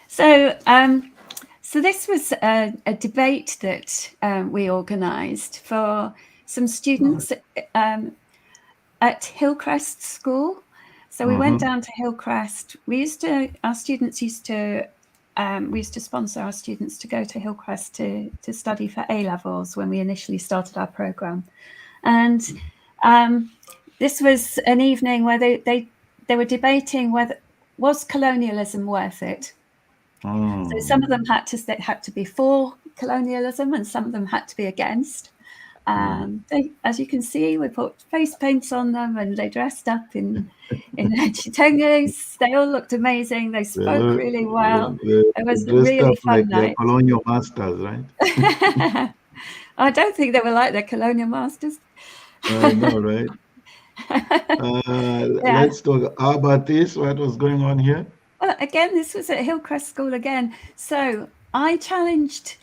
So this was a debate that we organised for some students at Hillcrest School. So we went down to Hillcrest. We used to sponsor our students to go to Hillcrest to study for A-levels when we initially started our programme. And this was an evening where they were debating was colonialism worth it. So some of them had to be for colonialism, and some of them had to be against. They, as you can see, we put face paints on them, and they dressed up in their chitenges. They all looked amazing. They spoke really well. It was a really fun night. Colonial masters, right? I don't think they were like their colonial masters. I know, right? Let's talk about this. What was going on here? Well, again, this was at Hillcrest School again. So I challenged,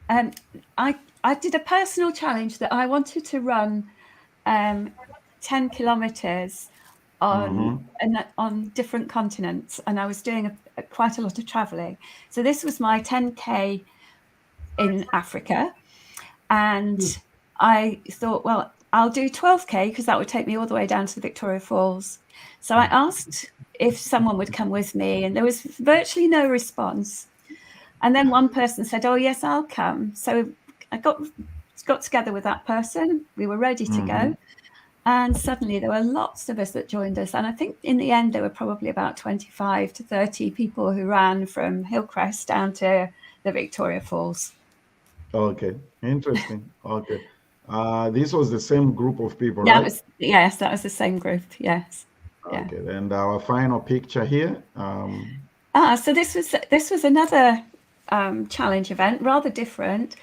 I did a personal challenge that I wanted to run 10 kilometers on different continents, and I was doing quite a lot of traveling. So this was my 10K in Africa, and I thought, well, I'll do 12K because that would take me all the way down to the Victoria Falls. So I asked if someone would come with me, and there was virtually no response. And then one person said, oh, yes, I'll come. So I got together with that person. We were ready to go. And suddenly there were lots of us that joined us. And I think in the end, there were probably about 25 to 30 people who ran from Hillcrest down to the Victoria Falls. Okay, interesting. Okay. This was the same group of people, right? Yes, that was the same group, yes. Okay, and our final picture here. So this was another challenge event, rather different.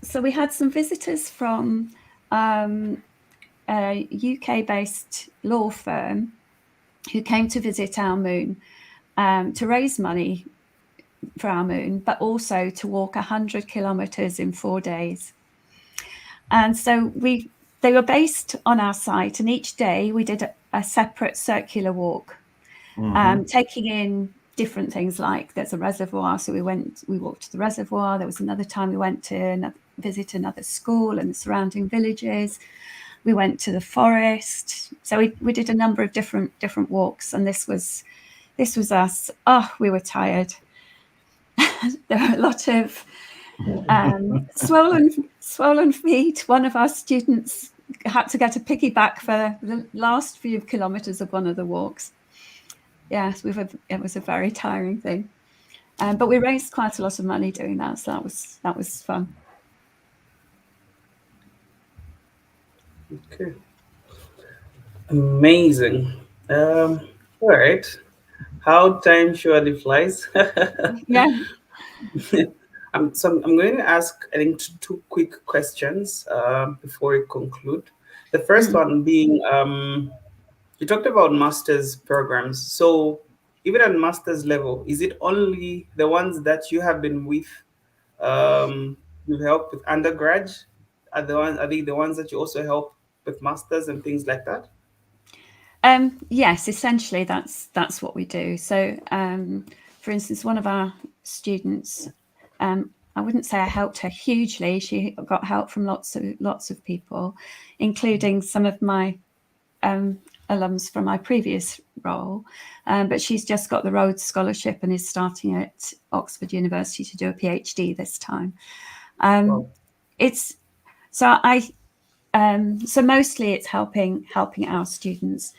So we had some visitors from a UK-based law firm who came to visit our moon to raise money for our moon, but also to walk 100 kilometers in 4 days. And so they were based on our site, and each day we did a separate circular walk, taking in different things, like there's a reservoir. So we walked to the reservoir. There was another time we went to visit another school and the surrounding villages. We went to the forest. So we did a number of different walks, and this was us. Oh, we were tired. There were a lot of swollen feet. One of our students had to get a piggyback for the last few kilometers of one of the walks. Yes, it was a very tiring thing, but we raised quite a lot of money doing that, so that was fun. Okay, amazing. All right, how time surely flies. Yeah. So I'm going to ask, I think, two quick questions before we conclude. The first one being, you talked about master's programs. So even at master's level, is it only the ones that you have been with, you help with undergrad? Are they the ones that you also help with masters and things like that? Yes, essentially that's what we do. So, for instance, one of our students, I wouldn't say I helped her hugely. She got help from lots of people, including some of my alums from my previous role. But she's just got the Rhodes Scholarship and is starting at Oxford University to do a PhD this time. Wow. It's so so mostly it's helping our students.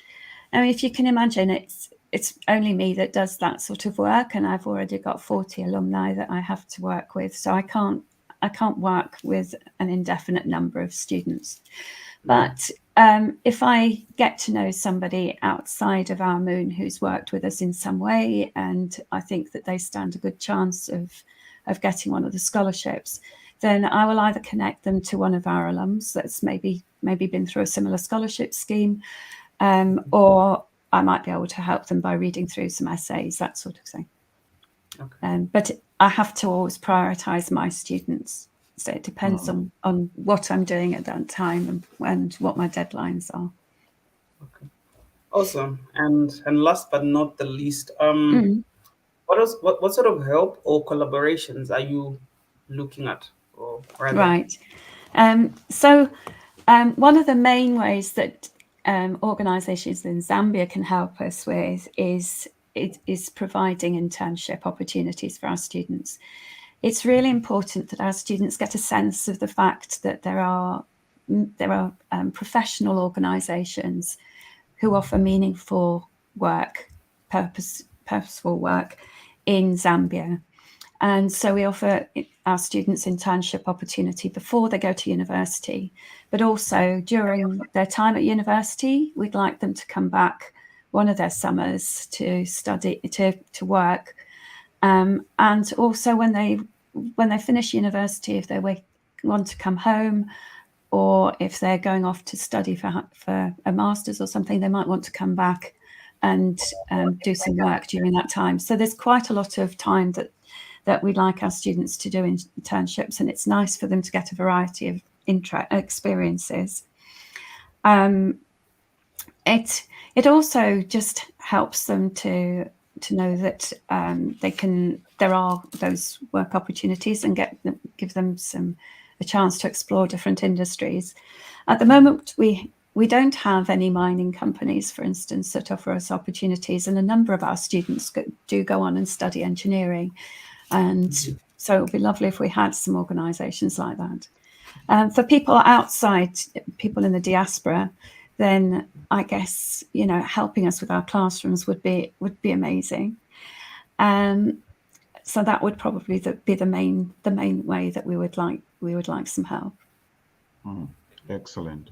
I mean, if you can imagine, it's only me that does that sort of work, and I've already got 40 alumni that I have to work with, so I can't work with an indefinite number of students. But if I get to know somebody outside of our Moon who's worked with us in some way, and I think that they stand a good chance of getting one of the scholarships, then I will either connect them to one of our alums that's maybe been through a similar scholarship scheme, or I might be able to help them by reading through some essays, that sort of thing. Okay. But I have to always prioritize my students. So it depends on what I'm doing at that time and what my deadlines are. Okay. Awesome. And last but not the least, what sort of help or collaborations are you looking at? Or rather? Right. So one of the main ways that organisations in Zambia can help us with is providing internship opportunities for our students. It's really important that our students get a sense of the fact that there are professional organisations who offer meaningful work, purposeful work in Zambia. And so we offer our students internship opportunity before they go to university, but also during their time at university, we'd like them to come back one of their summers to study, to work. And also when they finish university, if they want to come home, or if they're going off to study for a master's or something, they might want to come back and do some work during that time. So there's quite a lot of time that we'd like our students to do internships, and it's nice for them to get a variety of experiences. It also just helps them to know that there are those work opportunities and give them a chance to explore different industries. At the moment, we don't have any mining companies, for instance, that offer us opportunities, and a number of our students do go on and study engineering. And so it would be lovely if we had some organisations like that. For people outside, people in the diaspora, then I guess, helping us with our classrooms would be amazing. So that would probably be the main way that we would like some help. Excellent.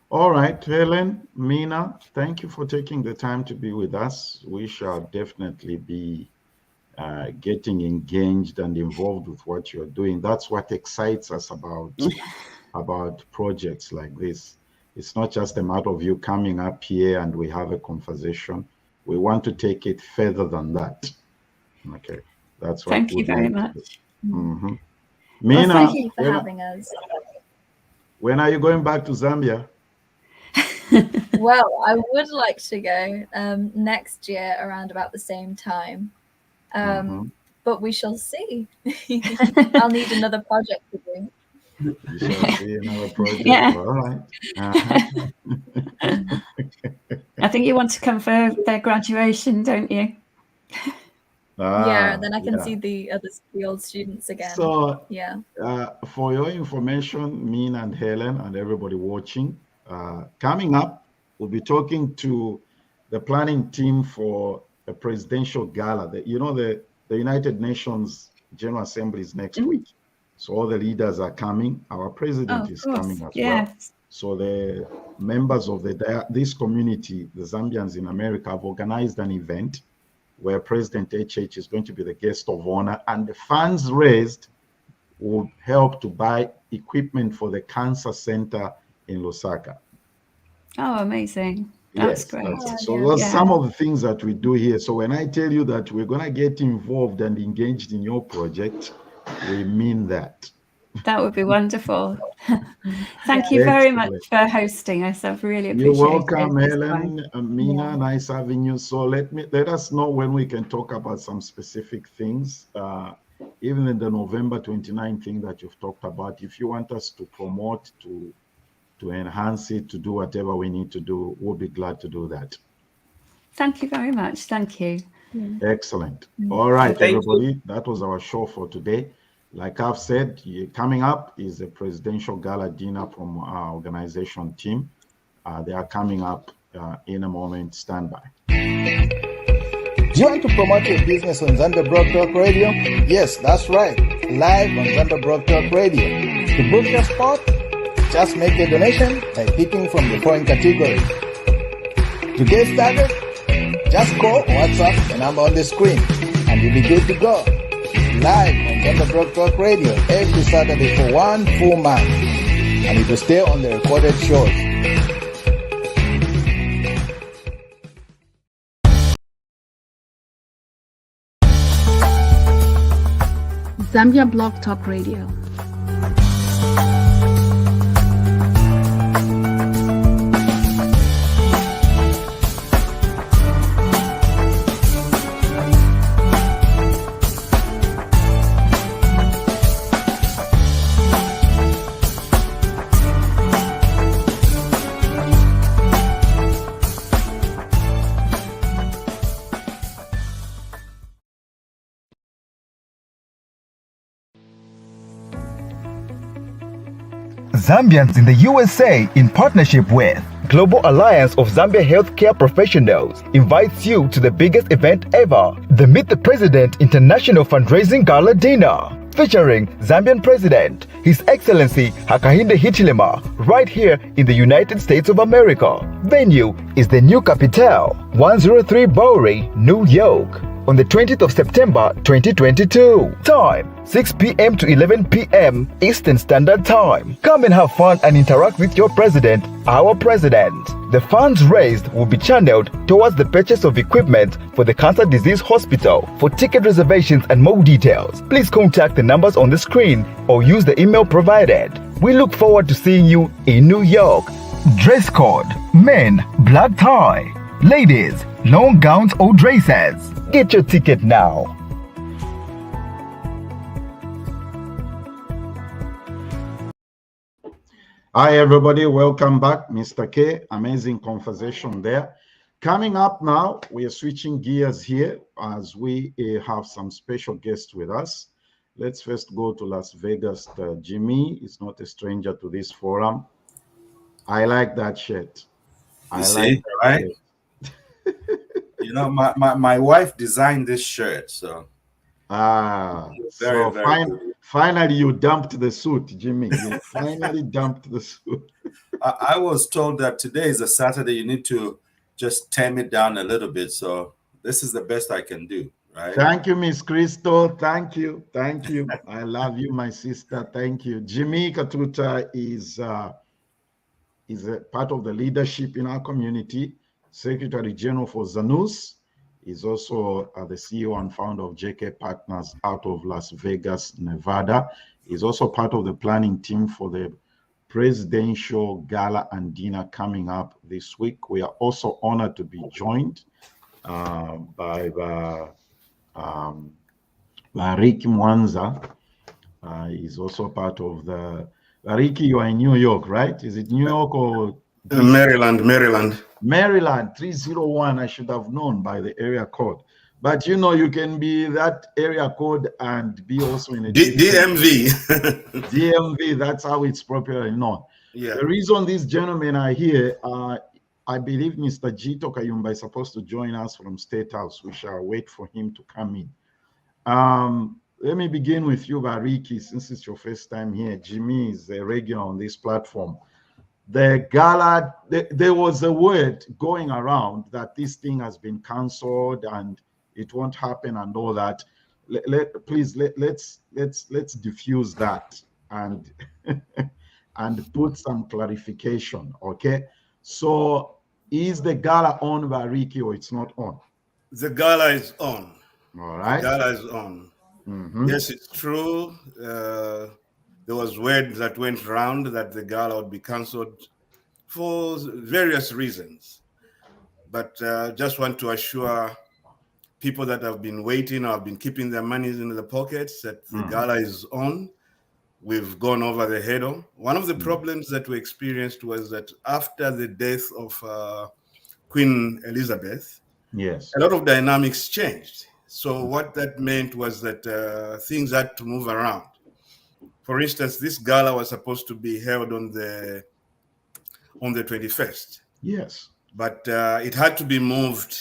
All right, Helen, Mina, thank you for taking the time to be with us. We shall definitely be getting engaged and involved with what you're doing. That's what excites us about projects like this. It's not just a matter of you coming up here and we have a conversation. We want to take it further than that. Okay, that's what. Thank you very much. Mm-hmm. Well, Mina, thank you for having us. when are you going back to Zambia? Well, I would like to go next year around about the same time. But we shall see. I'll need another project to do. You shall see another project. Yeah. All right. I think you want to come for their graduation, don't you? Yeah, then I can see the old students again. So, yeah. For your information, Mina and Helen and everybody watching, coming up, we'll be talking to the planning team for a presidential gala. The United Nations General Assembly is next week. So all the leaders are coming. Our president is coming as well. So the members of this community, the Zambians in America, have organized an event where President HH is going to be the guest of honor, and the funds raised will help to buy equipment for the cancer center in Lusaka. Oh, amazing. That's great. So those are some of the things that we do here. So when I tell you that we're going to get involved and engaged in your project, we mean that. That would be wonderful. Thank you very much for hosting us. I've really appreciated it. You're welcome, Helen, Mina. Nice having you. So let us know when we can talk about some specific things. Even in the November 29 thing that you've talked about, if you want us to promote, to enhance it, to do whatever we need to do, we'll be glad to do that. Thank you very much. Thank you. Excellent. All right, everybody. That was our show for today. Like I've said, coming up is a presidential gala dinner from our organization team. They are coming up in a moment. Stand by. Do you want to promote your business on Zambia Broad Talk Radio? Yes, that's right. Live on Zambia Broad Talk Radio. To book your spot, just make a donation by picking from the following categories. To get started, just call or WhatsApp the number on the screen and you'll be good to go. Live on Zambia Broad Talk Radio every Saturday for 1 full month. And it will stay on the recorded shows. Zambia Blog Talk Radio. Zambians in the USA, in partnership with Global Alliance of Zambia Healthcare Professionals, invites you to the biggest event ever, the Meet the President International Fundraising Gala Dinner, featuring Zambian President, His Excellency Hakainde Hichilema, right here in the United States of America. Venue is the New Capital, 103 Bowery, New York, on the 20th of September 2022. Time 6 p.m. to 11 p.m. Eastern Standard Time. Come and have fun and interact with your president, our president. The funds raised will be channeled towards the purchase of equipment for the Cancer Disease Hospital. For ticket reservations and more details, please contact the numbers on the screen or use the email provided. We look forward to seeing you in New York. Dress code: men, black tie. Ladies, long gowns or dresses. Get your ticket now. Hi, everybody. Welcome back. Mr. K, amazing conversation there. Coming up now, we are switching gears here as we have some special guests with us. Let's first go to Las Vegas. Jimmy is not a stranger to this forum. I like that shirt. Right? You know, my wife designed this shirt, so finally you dumped the suit, Jimmy. You finally dumped the suit. I was told that today is a Saturday. You need to just tame it down a little bit. So this is the best I can do, right? Thank you, Miss Crystal. Thank you. I love you, my sister. Thank you. Jimmy Katuta is a part of the leadership in our community. Secretary General for Zanus, is also the CEO and founder of JK Partners out of Las Vegas, Nevada. He's also part of the planning team for the presidential gala and dinner coming up this week. We are also honored to be joined by Lariki Mwanza. He's also part of the... Lariki, you are in New York, right? Is it New York or... Maryland. Maryland 301. I should have known by the area code, but you know, you can be that area code and be also in a DMV. DMV. That's how it's properly known. Yeah. The reason these gentlemen are here, I believe Mr. Jito Kayumba is supposed to join us from State House. We shall wait for him to come in. Let me begin with you, Bariki, since it's your first time here. Jimmy is a regular on this platform. The gala, there was a word going around that this thing has been cancelled and it won't happen and all that. Let's diffuse that and and put some clarification. Okay, so is the gala on, Bariki, or it's not on? The gala is on. All right. The gala is on. Mm-hmm. Yes, it's true. there was word that went round that the gala would be cancelled for various reasons. But just want to assure people that have been waiting or have been keeping their monies in the pockets that the gala is on. We've gone over the hurdle. One of the problems that we experienced was that after the death of Queen Elizabeth, Yes. a lot of dynamics changed. So what that meant was that things had to move around. For instance, this gala was supposed to be held on the 21st. Yes. But it had to be moved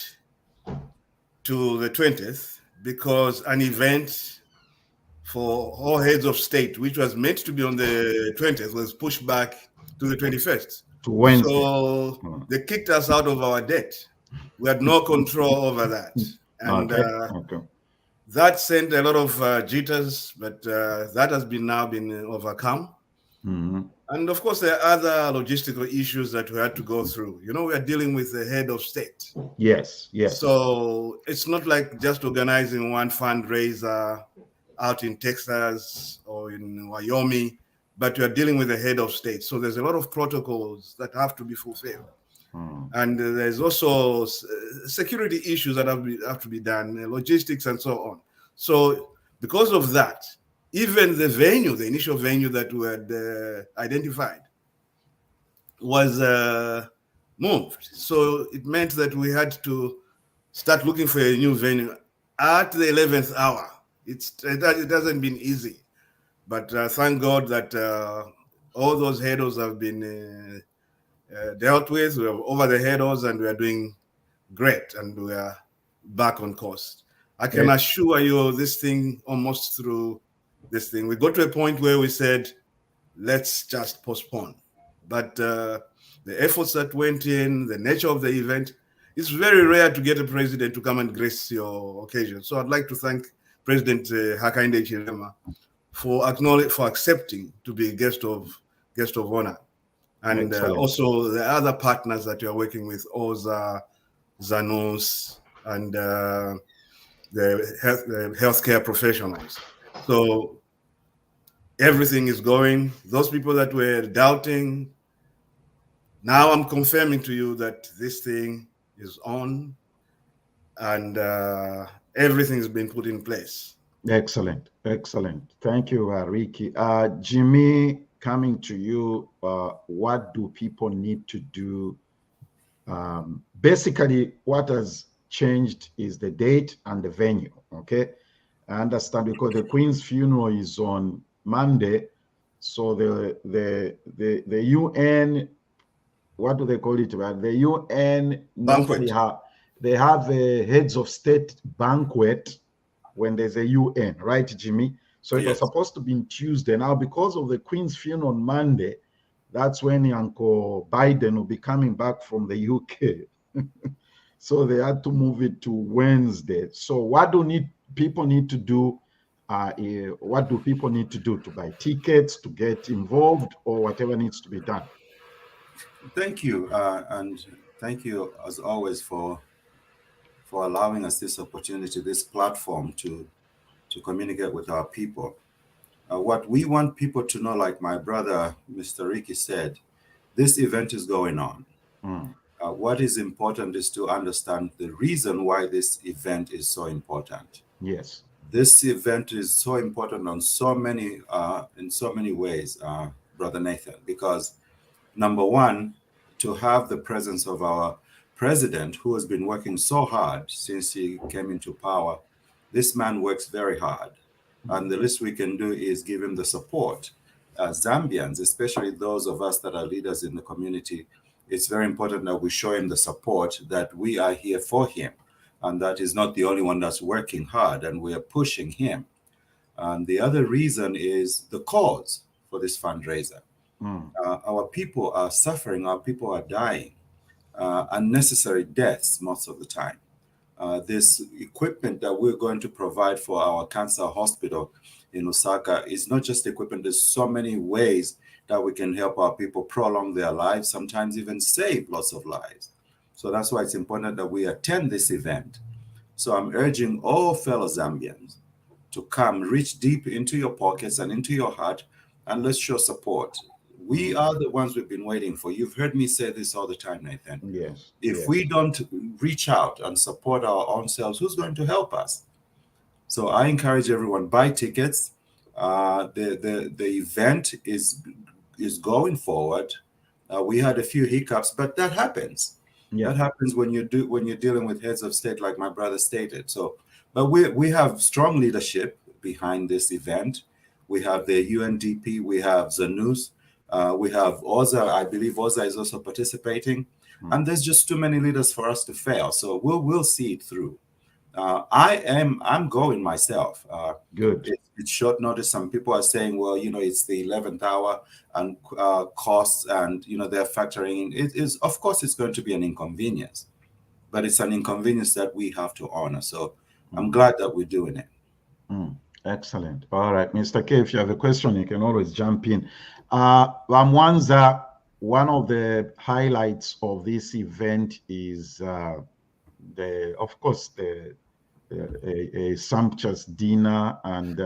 to the 20th because an event for all heads of state, which was meant to be on the 20th, was pushed back to the 21st. To Wednesday. So they kicked us out of our debt. We had no control over that. And that sent a lot of jitters, but that has now been overcome. And of course, there are other logistical issues that we had to go through. You know, we are dealing with the head of state. Yes, yes. So it's not like just organizing one fundraiser out in Texas or in Wyoming, but we are dealing with the head of state. So there's a lot of protocols that have to be fulfilled. And there's also security issues that have to be done, logistics and so on. So because of that, even the venue, the initial venue that we had identified was moved. So it meant that we had to start looking for a new venue at the 11th hour. It hasn't been easy, but thank God that all those hurdles have been dealt with. We're over the hurdles and we are doing great and we are back on course. I can assure you this thing almost through this thing. We got to a point where we said, let's just postpone. But the efforts that went in, the nature of the event, it's very rare to get a president to come and grace your occasion. So I'd like to thank President Hakainde Hichilema for accepting to be guest of honor. And also the other partners that you are working with, OZA, Zanus, and the healthcare professionals. So everything is going. Those people that were doubting, now I'm confirming to you that this thing is on and everything has been put in place. Excellent, excellent. Thank you, Ricky. Jimmy, coming to you, what do people need to do? Basically, what has changed is the date and the venue, okay? I understand because the Queen's funeral is on Monday, so the UN, what do they call it? The UN banquet. They have a heads of state banquet when there's a UN, right, Jimmy? So it was supposed to be on Tuesday. Now, because of the Queen's funeral on Monday, that's when Uncle Biden will be coming back from the UK. So they had to move it to Wednesday. So what do people need to do? What do people need to do to buy tickets, to get involved, or whatever needs to be done? Thank you, and thank you as always for allowing us this opportunity, this platform to communicate with our people. What we want people to know, like my brother, Mr. Ricky said, this event is going on. What is important is to understand the reason why this event is so important. Yes. This event is so important on so many in so many ways, Brother Nathan, because number one, to have the presence of our president, who has been working so hard since he came into power. This man works very hard, and the least we can do is give him the support. Zambians, especially those of us that are leaders in the community, it's very important that we show him the support, that we are here for him, and that is not the only one that's working hard, and we are pushing him. And the other reason is the cause for this fundraiser. Our people are suffering, our people are dying, unnecessary deaths most of the time. This equipment that we're going to provide for our cancer hospital in Osaka is not just equipment. There's so many ways that we can help our people prolong their lives, sometimes even save lots of lives. So that's why it's important that we attend this event. So I'm urging all fellow Zambians to come, reach deep into your pockets and into your heart, and let's show support. We are the ones we've been waiting for. You've heard me say this all the time, Nathan. Yes. If we don't reach out and support our own selves, who's going to help us? So I encourage everyone, buy tickets. The event is going forward. We had a few hiccups, but that happens. Yeah. That happens when you're dealing with heads of state, like my brother stated. So, but we have strong leadership behind this event. We have the UNDP, we have Zanus, we have Oza. I believe Oza is also participating, and there's just too many leaders for us to fail. So we'll see it through. I'm going myself. Good. It's short notice. Some people are saying, well, it's the 11th hour and costs, and they're factoring in. It is, of course, it's going to be an inconvenience, but it's an inconvenience that we have to honor. So I'm glad that we're doing it. Excellent. All right, Mr. K, if you have a question, you can always jump in. Mwanza, one of the highlights of this event is of course, a sumptuous dinner, and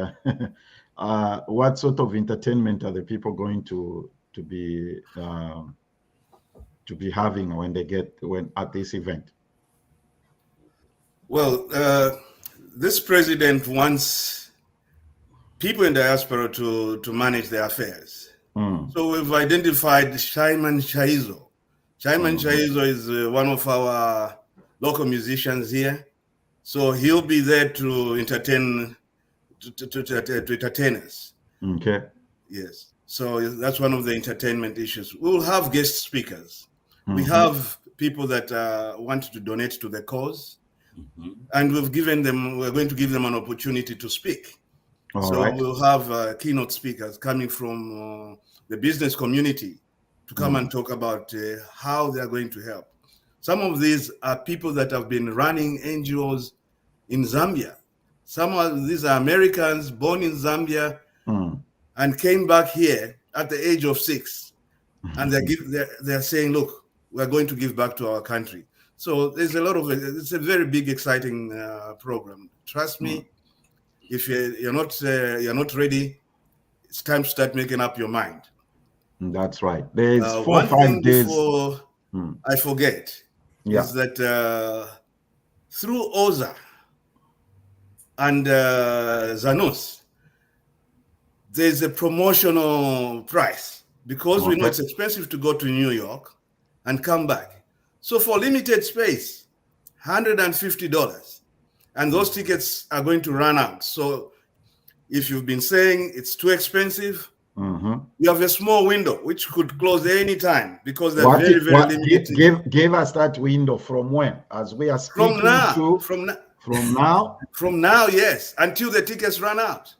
what sort of entertainment are the people going to be having when they at this event? Well, this president wants people in diaspora to manage their affairs. So we've identified Shaiman Shaizo. Shaiman Shaizo is one of our local musicians here. So he'll be there to entertain us. Okay. Yes. So that's one of the entertainment issues. We'll have guest speakers. We have people that want to donate to the cause, and we're going to give them an opportunity to speak. We'll have keynote speakers coming from the business community to come and talk about how they are going to help. Some of these are people that have been running NGOs in Zambia. Some of these are Americans born in Zambia and came back here at the age of 6. And they're saying, look, we're going to give back to our country. So there's it's a very big, exciting program. Trust me, if you're not ready, it's time to start making up your mind. That's right. There's 4 or 5 days. Before I forget, is that through Oza and Zanus, there's a promotional price, because we know it's expensive to go to New York and come back. So for limited space, $150, and those tickets are going to run out. So if you've been saying it's too expensive, you have a small window which could close any time, because they're very limited. Give us that window from when? As we are speaking from now, yes, until the tickets run out.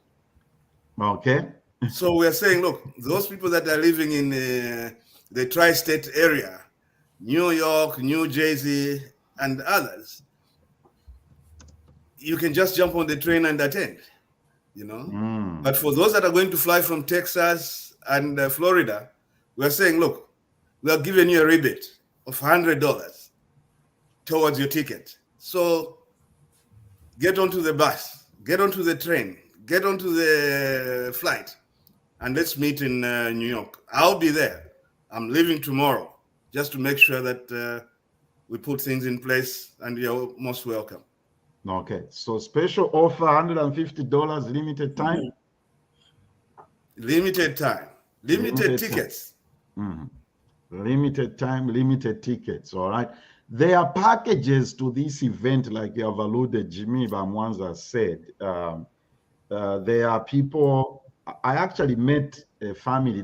Okay. So we're saying, look, those people that are living in the tri-state area, New York, New Jersey, and others, you can just jump on the train and attend, But for those that are going to fly from Texas and Florida, we're saying, look, we are giving you a rebate of $100 towards your ticket. So get onto the bus, get onto the train, get onto the flight, and let's meet in New York. I'll be there. I'm leaving tomorrow, just to make sure that we put things in place, and you're most welcome. Okay, so special offer, $150, limited time? Limited time, limited tickets. Limited time, limited tickets, all right? There are packages to this event, like you have alluded, Jimmy Bamwanza said. There are people, I actually met a family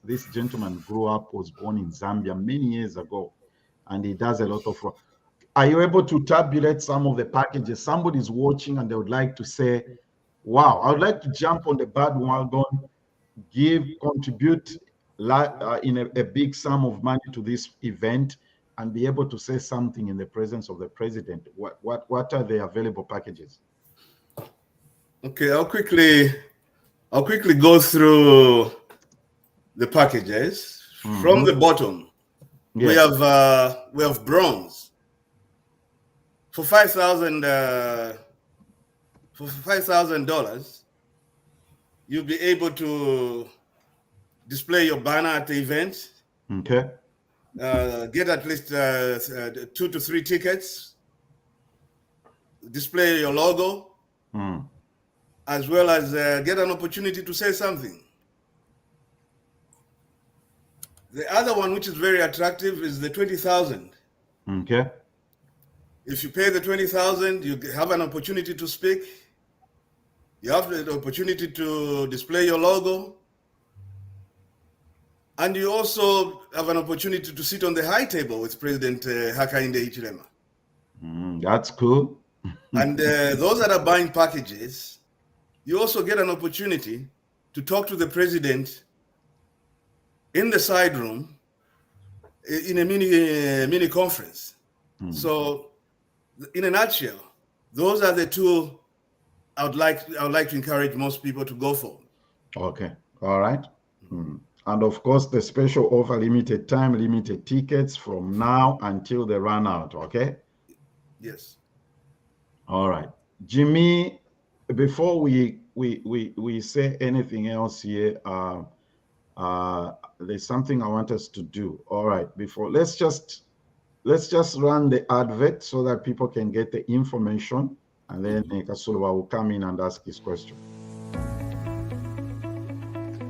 this gentleman was born in Zambia many years ago, and he does a lot of work. Are you able to tabulate some of the packages? Somebody's watching and they would like to say, wow, I would like to jump on the bandwagon, contribute in a big sum of money to this event, and be able to say something in the presence of the president. What are the available packages? Okay, I'll quickly go through the packages. From the bottom. Yes. We have bronze. For $5,000, you'll be able to display your banner at the event. Okay. Get at least 2 to 3 tickets. Display your logo, as well as get an opportunity to say something. The other one, which is very attractive, is the 20,000. Okay. If you pay the 20,000, you have an opportunity to speak. You have the opportunity to display your logo. And you also have an opportunity to sit on the high table with President Hakainde Hichilema. That's cool. And those that are buying packages, you also get an opportunity to talk to the president in the side room in a mini conference. So, in a nutshell, those are the two I would like to encourage most people to go for. Okay. All right. And of course, the special offer, limited time, limited tickets from now until they run out. Okay. Yes. All right, Jimmy. Before we say anything else here, there's something I want us to do. All right. Before let's just run the advert so that people can get the information, and then Kasuluwa will come in and ask his question.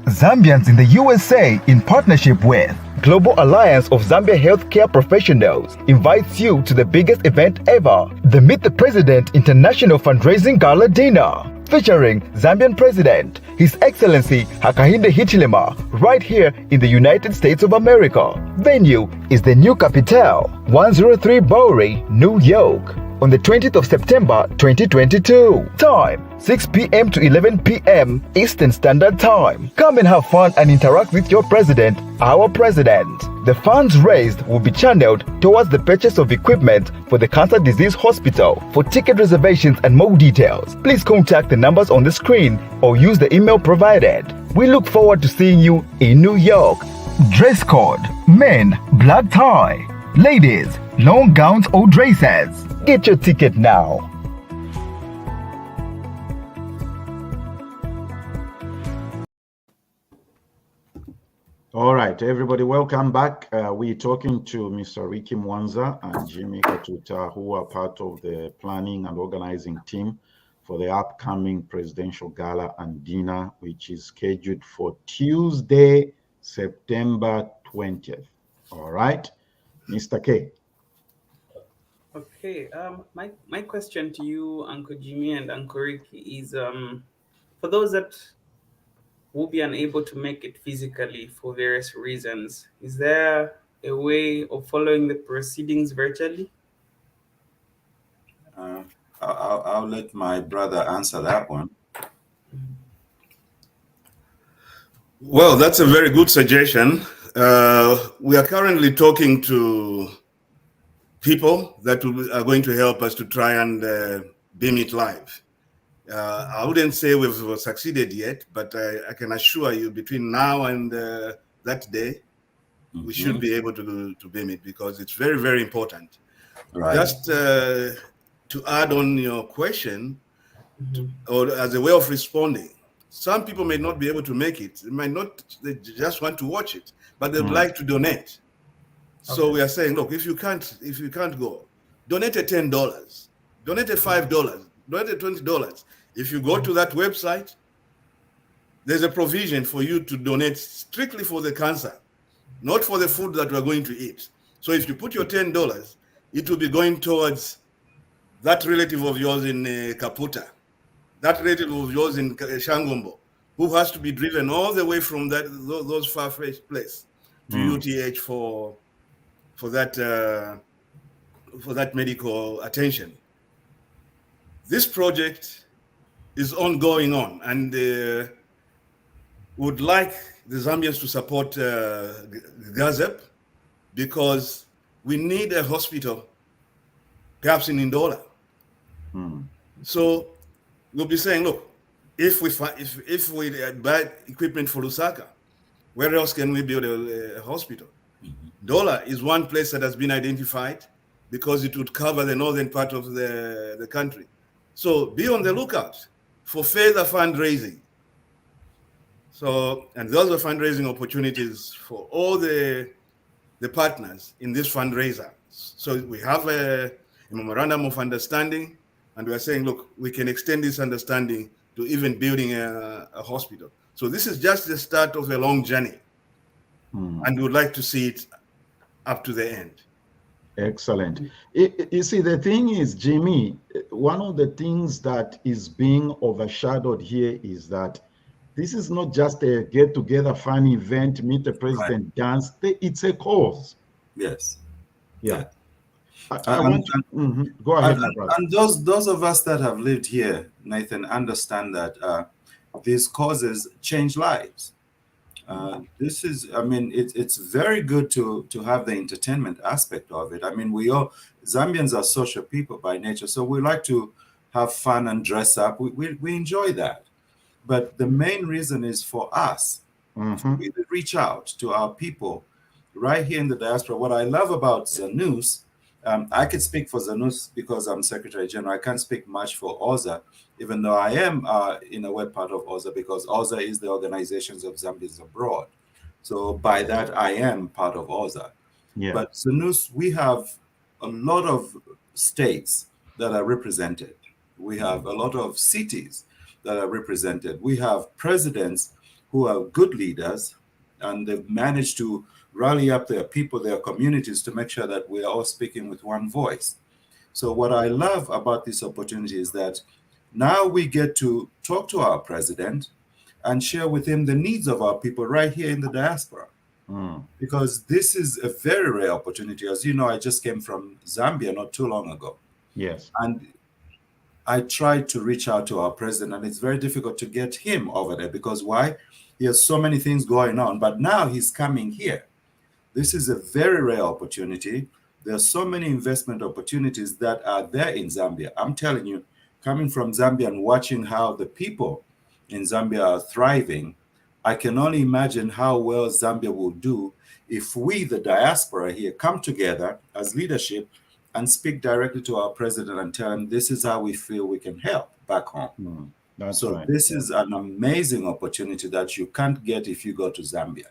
Zambians in the USA, in partnership with Global Alliance of Zambia Healthcare Professionals, invites you to the biggest event ever, the Meet the President International Fundraising Gala Dinner, featuring Zambian President, His Excellency Hakainde Hichilema, right here in the United States of America. Venue is the New Capital, 103 Bowery, New York, on the 20th of September 2022. Time 6 p.m. to 11 p.m. Eastern Standard Time. Come and have fun and interact with your president, our president. The funds raised will be channeled towards the purchase of equipment for the Cancer Disease Hospital. For ticket reservations and more details, please contact the numbers on the screen or use the email provided. We look forward to seeing you in New York. Dress code: men, black tie. Ladies, long gowns or dresses. Get your ticket now. All right, everybody, welcome back. We're talking to Mr. Ricky Mwanza and Jimmy Katuta, who are part of the planning and organizing team for the upcoming presidential gala and dinner, which is scheduled for Tuesday, September 20th. All right, Mr. K. Okay, my question to you, Uncle Jimmy and Uncle Ricky, is for those that will be unable to make it physically for various reasons, is there a way of following the proceedings virtually? I'll let my brother answer that one. Well, that's a very good suggestion. We are currently talking to people that are going to help us to try and beam it live. I wouldn't say we've succeeded yet, but I can assure you between now and that day, we should be able to beam it, because it's very, very important. Right. Just to add on your question, or as a way of responding, some people may not be able to make it. They just want to watch it, but they'd like to donate. So we are saying, look, if you can't go, donate $10, donate $5, donate $20. If you go to that website, there's a provision for you to donate strictly for the cancer, not for the food that we're going to eat. So if you put your $10, it will be going towards that relative of yours in Kaputa, that relative of yours in Shangombo, who has to be driven all the way from those far-fetched places to UTH for that medical attention. This project is ongoing and would like the Zambians to support GAZEP, because we need a hospital, perhaps in Ndola. So we'll be saying, look, if we buy equipment for Lusaka, where else can we build a hospital? Ndola is one place that has been identified because it would cover the northern part of the country. So be on the lookout for further fundraising. So, and those are fundraising opportunities for all the partners in this fundraiser. So we have a memorandum of understanding, and we are saying, look, we can extend this understanding to even building a hospital. So this is just the start of a long journey, and we would like to see it up to the end. Excellent. You see, the thing is, Jimmy, one of the things that is being overshadowed here is that this is not just a get-together fun event, meet the president, dance. It's a cause. Yes. Yeah. I want to go ahead, my brother. And those of us that have lived here, Nathan, understand that these causes change lives. This is, I mean, it's very good to have the entertainment aspect of it. I mean, Zambians are social people by nature, so we like to have fun and dress up. We enjoy that. But the main reason is for us to really reach out to our people right here in the diaspora. What I love about Zanus, I could speak for Zanus because I'm Secretary General. I can't speak much for OZA, even though I am in a way part of OZA, because OZA is the Organizations of Zambians Abroad. So by that, I am part of OZA. Yeah. But Zanus, we have a lot of states that are represented. We have a lot of cities that are represented. We have presidents who are good leaders, and they've managed to rally up their people, their communities, to make sure that we are all speaking with one voice. So what I love about this opportunity is that now we get to talk to our president and share with him the needs of our people right here in the diaspora. Because this is a very rare opportunity. As you know, I just came from Zambia not too long ago. Yes. And I tried to reach out to our president, and it's very difficult to get him over there because why? He has so many things going on, but now he's coming here. This is a very rare opportunity. There are so many investment opportunities that are there in Zambia. I'm telling you, coming from Zambia and watching how the people in Zambia are thriving, I can only imagine how well Zambia will do if we, the diaspora here, come together as leadership and speak directly to our president and tell him this is how we feel we can help back home. So right. this is an amazing opportunity that you can't get if you go to Zambia.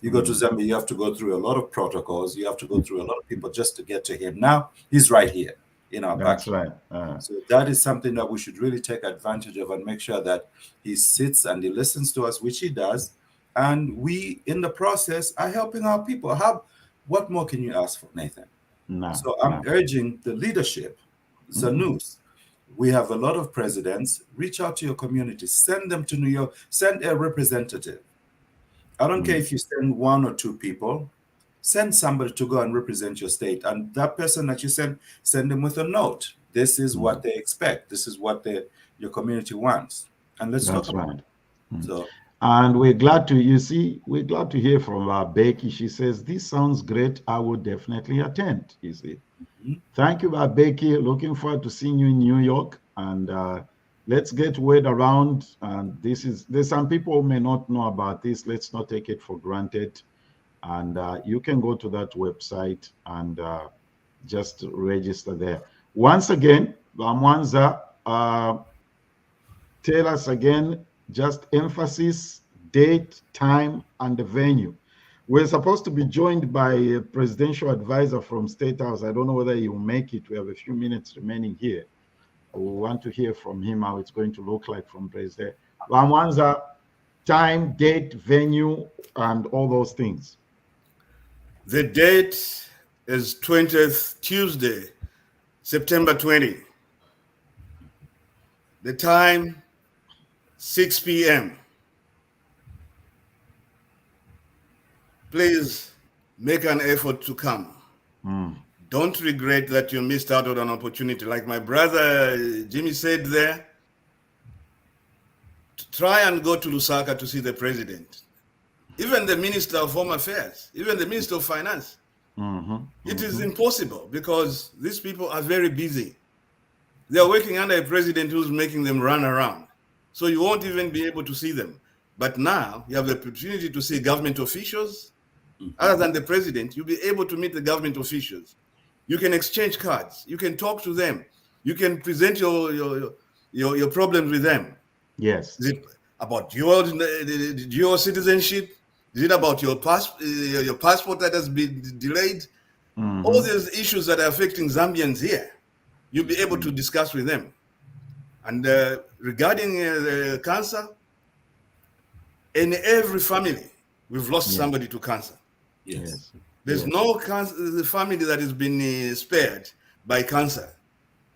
You go to Zambia, you have to go through a lot of protocols. You have to go through a lot of people just to get to him. Now he's right here in our backyard. Right. So that is something that we should really take advantage of and make sure that he sits and he listens to us, which he does. And we, in the process, are helping our people. What more can you ask for, Nathan? So I'm urging the leadership, Zanus. We have a lot of presidents. Reach out to your community. Send them to New York. Send a representative. I don't care if you send one or two people. Send somebody to go and represent your state. And that person that you send them with a note. This is what they expect. This is what your community wants. And let's talk about it. So, and we're glad to hear from Becky. She says, this sounds great. I will definitely attend, you see. Thank you, Becky. Looking forward to seeing you in New York. And let's get word around. And there's some people who may not know about this. Let's not take it for granted. And you can go to that website and just register there. Once again, Bamwanza, tell us again, just emphasis, date, time, and the venue. We're supposed to be joined by a presidential advisor from State House. I don't know whether he will make it. We have a few minutes remaining here. We want to hear from him how it's going to look like from President. Bamwanza, time, date, venue, and all those things. The date is 20th Tuesday, September 20. The time, 6 p.m. Please make an effort to come. Don't regret that you missed out on an opportunity. Like my brother Jimmy said there, try and go to Lusaka to see the president. Even the Minister of Home Affairs, even the Minister of Finance. It is impossible because these people are very busy. They are working under a president who's making them run around. So you won't even be able to see them. But now you have the opportunity to see government officials. Other than the president, you'll be able to meet the government officials. You can exchange cards. You can talk to them. You can present your problems with them. Yes. about dual citizenship? Is it about your passport that has been delayed? All these issues that are affecting Zambians here, you'll be able to discuss with them. And regarding cancer, in every family, we've lost somebody to cancer. Yes. There's no family that has been spared by cancer,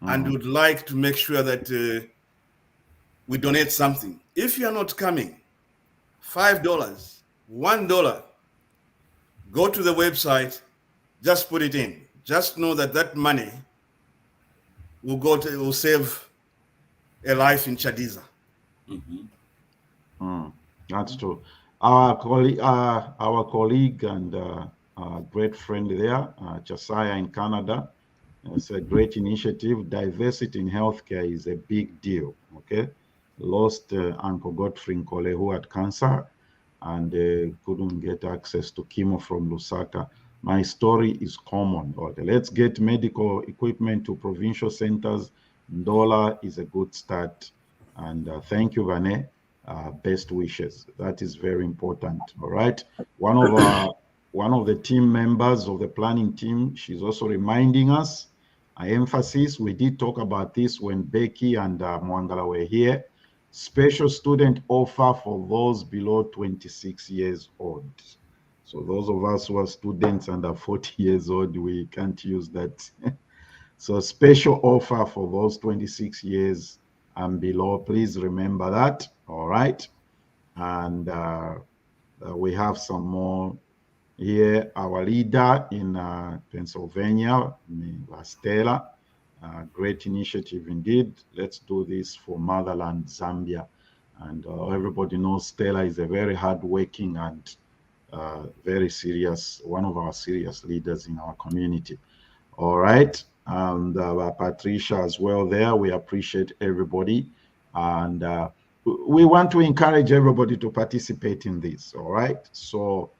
and would like to make sure that we donate something. If you are not coming, $5, $1, go to the website, just put it in. Just know that that money will save a life in Chadiza. That's true. Our colleague and great friend there, Josiah in Canada, it's a great initiative. Diversity in healthcare is a big deal. Okay, lost Uncle Godfrey Nkole, who had cancer and couldn't get access to chemo from Lusaka. My story is common. Okay, let's get medical equipment to provincial centers. Ndola is a good start. And thank you, Vane. Best wishes. That is very important. All right. One of the team members of the planning team, she's also reminding us. Emphasis. We did talk about this when Becky and Mwangala were here. Special student offer for those below 26 years old. So those of us who are students under 40 years old, we can't use that. So special offer for those 26 years and below. Please remember that. All right. And we have some more here. Our leader in Pennsylvania, Stella, great initiative indeed. Let's do this for motherland Zambia. And everybody knows Stella is a very hardworking and very serious, one of our serious leaders in our community. All right. And Patricia as well there. We appreciate everybody. And we want to encourage everybody to participate in this. All right. So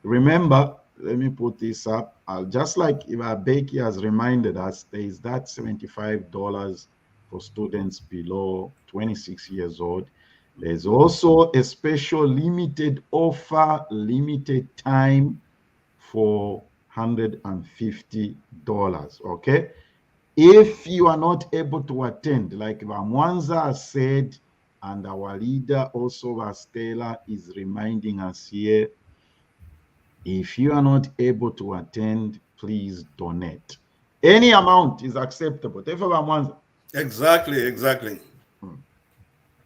remember, let me put this up. Just like Becky has reminded us, there is that $75 for students below 26 years old. There's also a special limited offer, limited time for $150. Okay. If you are not able to attend, like Mwanza said, and our leader also, Stella, is reminding us here, if you are not able to attend, please donate. Any amount is acceptable. Exactly.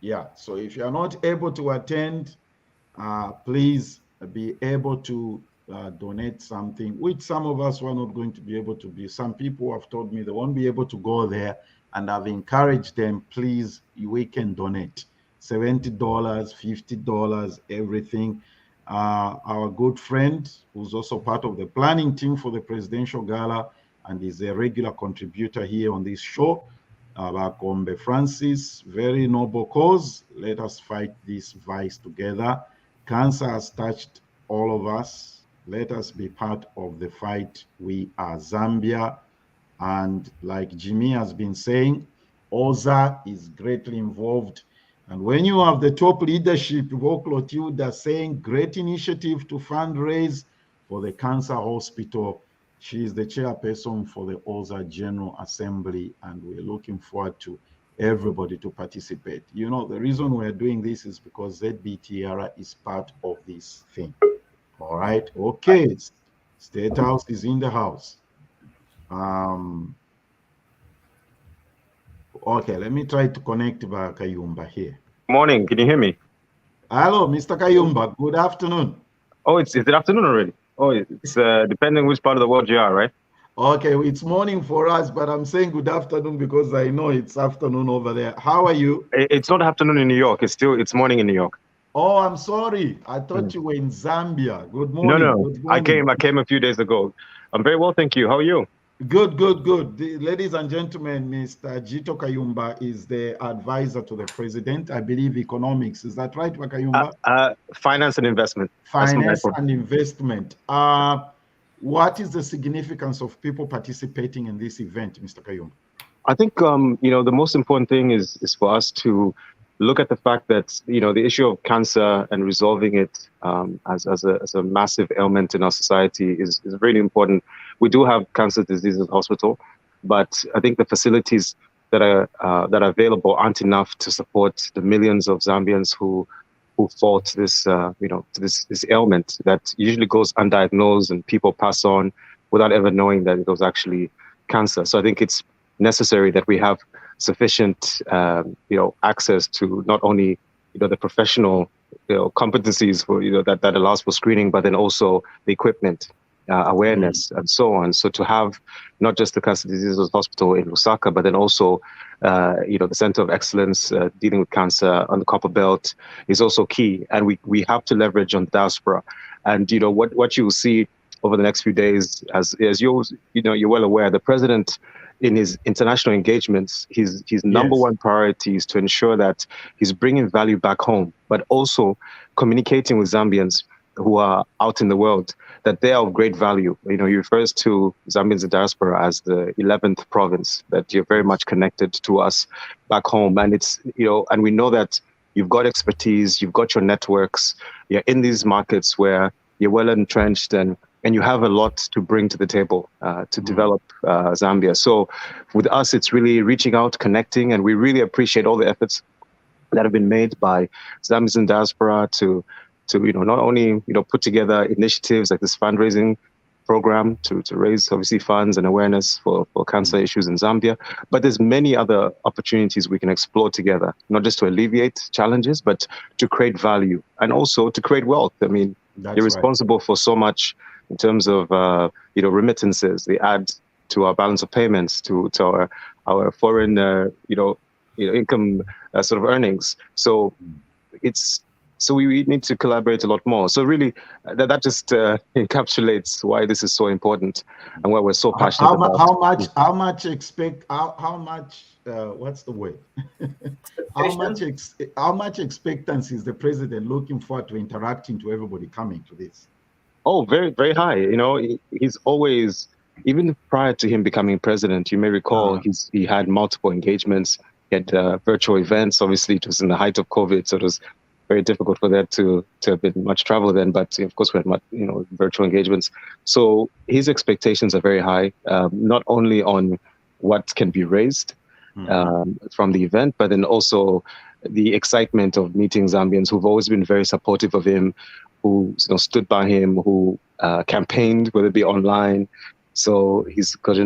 Yeah, so if you are not able to attend, please be able to donate something, which some of us were not going to be able to be. Some people have told me they won't be able to go there, and I've encouraged them, please, we can donate $70, $50, everything. Our good friend, who's also part of the planning team for the presidential gala and is a regular contributor here on this show, Bakombe Francis, very noble cause. Let us fight this vice together. Cancer has touched all of us. Let us be part of the fight. We are Zambia. And like Jimmy has been saying, OZA is greatly involved. And when you have the top leadership, Clotilda, saying great initiative to fundraise for the cancer hospital, she is the chairperson for the OZA General Assembly, and we're looking forward to everybody to participate. You know, the reason we're doing this is because ZBTR is part of this thing. All right. Okay. State House is in the house. Okay, let me try to connect Kayumba here. Morning, can you hear me? Hello, Mr. Kayumba. Good afternoon. Oh, is it afternoon already? Oh, it's depending which part of the world you are, right? Okay, it's morning for us, but I'm saying good afternoon because I know it's afternoon over there. How are you? It's not afternoon in New York. It's morning in New York. Oh, I'm sorry. I thought you were in Zambia. Good morning. No. Good morning. I came a few days ago. I'm very well, thank you. How are you? Good. Ladies and gentlemen, Mr. Jito Kayumba is the advisor to the president. I believe economics. Is that right, Kayumba? Finance and investment. Finance and investment. What is the significance of people participating in this event, Mr. Kayumba? I think the most important thing is for us to look at the fact that, the issue of cancer and resolving it as a massive ailment in our society is really important. We do have cancer diseases hospital, but I think the facilities that are available aren't enough to support the millions of Zambians who fall to this, to this ailment that usually goes undiagnosed and people pass on without ever knowing that it was actually cancer. So I think it's necessary that we have sufficient, access to not only, the professional, competencies for, that allows for screening, but then also the equipment, awareness, and so on. So to have not just the Cancer Diseases Hospital in Lusaka, but then also, the Center of Excellence dealing with cancer on the Copper Belt is also key. And we have to leverage on diaspora. And what you will see over the next few days, as you're well aware, the president, in his international engagements, his number one priority is to ensure that he's bringing value back home, but also communicating with Zambians who are out in the world that they are of great value. He refers to Zambians in diaspora as the 11th province, that you're very much connected to us back home. And it's, and we know that you've got expertise, you've got your networks, you're in these markets where you're well entrenched and you have a lot to bring to the table to develop Zambia. So with us, it's really reaching out, connecting, and we really appreciate all the efforts that have been made by Zambians in diaspora to not only put together initiatives like this fundraising program to raise obviously funds and awareness for cancer issues in Zambia, but there's many other opportunities we can explore together, not just to alleviate challenges, but to create value and also to create wealth. I mean, you're responsible for so much in terms of remittances. They add to our balance of payments, to our foreign income sort of earnings. So we need to collaborate a lot more. So really, that just encapsulates why this is so important and why we're so passionate about. How much what's the word? How much expectancy is the president looking forward to interacting to everybody coming to this? Oh, very, very high. He's always, even prior to him becoming president, you may recall he had multiple engagements. He had virtual events. Obviously, it was in the height of COVID, so it was very difficult for there to have been much travel then. But of course, we had virtual engagements. So his expectations are very high, not only on what can be raised from the event, but then also the excitement of meeting Zambians who've always been very supportive of him, who stood by him, who campaigned, whether it be online. So he's got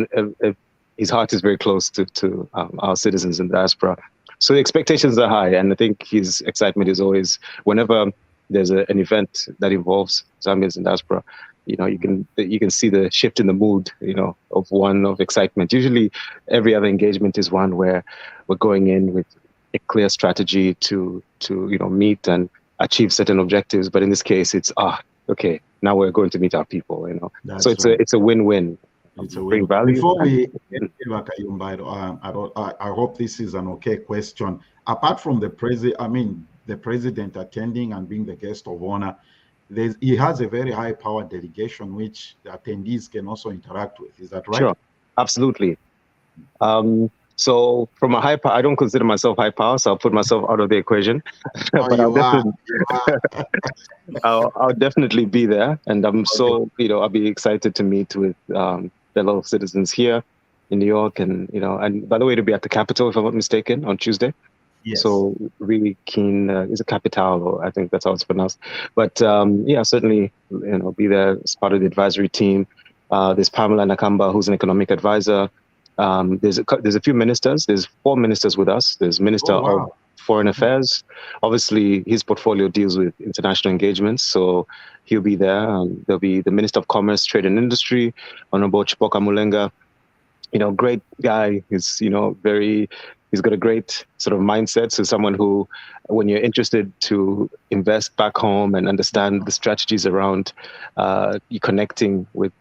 his heart is very close to our citizens in the diaspora. So the expectations are high, and I think his excitement is always, whenever there's an event that involves Zambians in diaspora, you can see the shift in the mood, of excitement. Usually, every other engagement is one where we're going in with a clear strategy to meet and achieve certain objectives. But in this case, it's okay, now we're going to meet our people. So it's a win-win. It's a win. Before we I hope this is an okay question. Apart from the president attending and being the guest of honor, he has a very high-powered delegation which the attendees can also interact with. Is that right? Sure, absolutely. So from a high power, I don't consider myself high power, so I'll put myself out of the equation. But I'll definitely be there, and I'm I'll be excited to meet with fellow citizens here in New York, and and by the way, to be at the Capitol, if I'm not mistaken, on Tuesday. Yes. So really keen. Is a Capital, or I think that's how it's pronounced. But certainly, be there as part of the advisory team. There's Pamela Nakamba, who's an economic advisor. There's a few ministers. There's 4 ministers with us. There's Minister of Foreign Affairs. Obviously, his portfolio deals with international engagements, so he'll be there. There'll be the Minister of Commerce, Trade and Industry, Honorable Chipoka Mulenga. Great guy. He's got a great sort of mindset. So someone who, when you're interested to invest back home and understand the strategies around you connecting with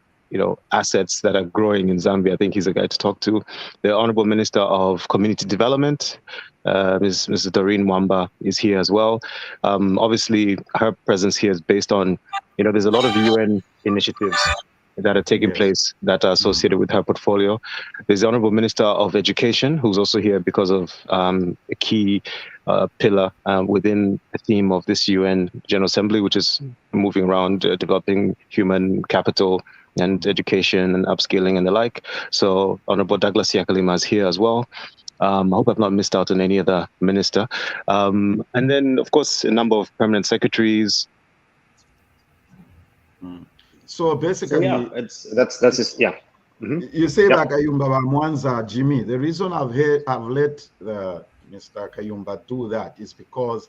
assets that are growing in Zambia, I think he's a guy to talk to. The Honorable Minister of Community Development, Mrs. Doreen Mwamba, is here as well. Obviously, her presence here is based on, there's a lot of UN initiatives that are taking place that are associated with her portfolio. There's the Honorable Minister of Education, who's also here because of a key pillar within the theme of this UN General Assembly, which is moving around developing human capital and education and upskilling and the like. So Honorable Douglas Yakalima is here as well. I hope I've not missed out on any other minister. And then, of course, a number of permanent secretaries. So basically, that's just, yeah. You say that Kayumba Mwanza, Jimmy. The reason I've let Mr. Kayumba do that is because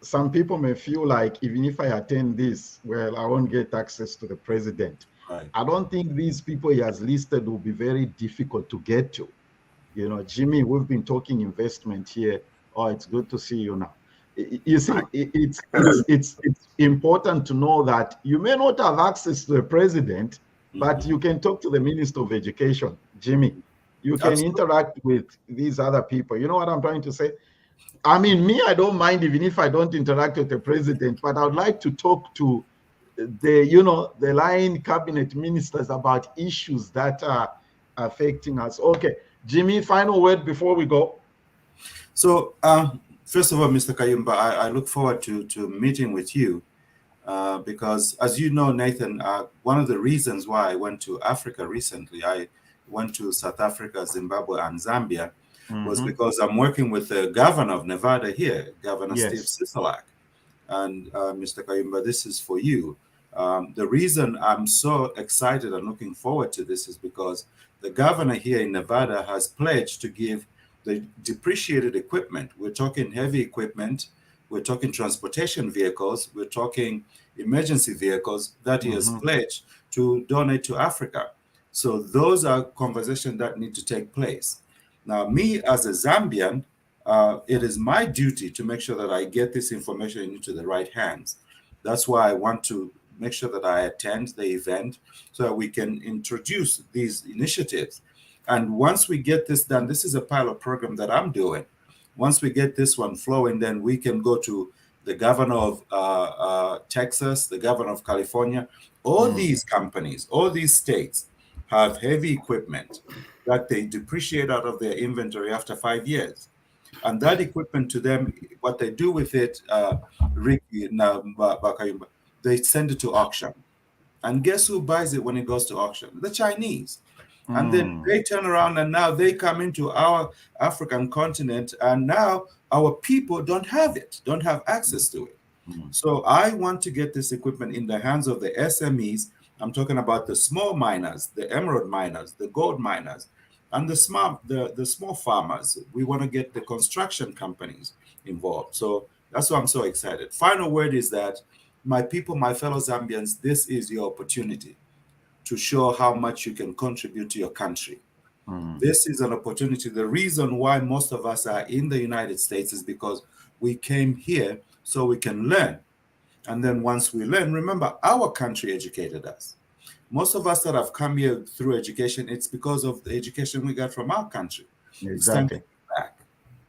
some people may feel like even if I attend this, well, I won't get access to the president. Right. I don't think these people he has listed will be very difficult to get to. You know, Jimmy, we've been talking investment here. Oh, it's good to see you now. You see, it's important to know that you may not have access to the president, but you can talk to the Minister of Education, Jimmy. You can interact with these other people. You know what I'm trying to say? I mean, me, I don't mind even if I don't interact with the president, but I would like to talk to the line cabinet ministers about issues that are affecting us. Okay, Jimmy, final word before we go. So, first of all, Mr. Kayumba, I look forward to meeting with you because, as you know, Nathan, one of the reasons why I went to Africa recently, I went to South Africa, Zimbabwe, and Zambia, was because I'm working with the governor of Nevada here, Governor Steve Sisolak. And Mr. Kayumba, this is for you. The reason I'm so excited and looking forward to this is because the governor here in Nevada has pledged to give the depreciated equipment. We're talking heavy equipment, we're talking transportation vehicles, we're talking emergency vehicles that he has pledged to donate to Africa. So those are conversations that need to take place. Now, me as a Zambian, it is my duty to make sure that I get this information into the right hands. That's why I want to make sure that I attend the event so that we can introduce these initiatives. And once we get this done, this is a pilot program that I'm doing. Once we get this one flowing, then we can go to the governor of Texas, the governor of California. All these companies, all these states have heavy equipment that they depreciate out of their inventory after 5 years. And that equipment to them, what they do with it, they send it to auction. And guess who buys it when it goes to auction? The Chinese. And then they turn around and now they come into our African continent and now our people don't have it, don't have access to it. So I want to get this equipment in the hands of the SMEs. I'm talking about the small miners, the emerald miners, the gold miners, and the small farmers. We want to get the construction companies involved. So that's why I'm so excited. Final word is that my people, my fellow Zambians, this is your opportunity to show how much you can contribute to your country. This is an opportunity. The reason why most of us are in the United States is because we came here so we can learn. And then once we learn, remember, our country educated us. Most of us that have come here through education, it's because of the education we got from our country. Exactly. It's time to give back.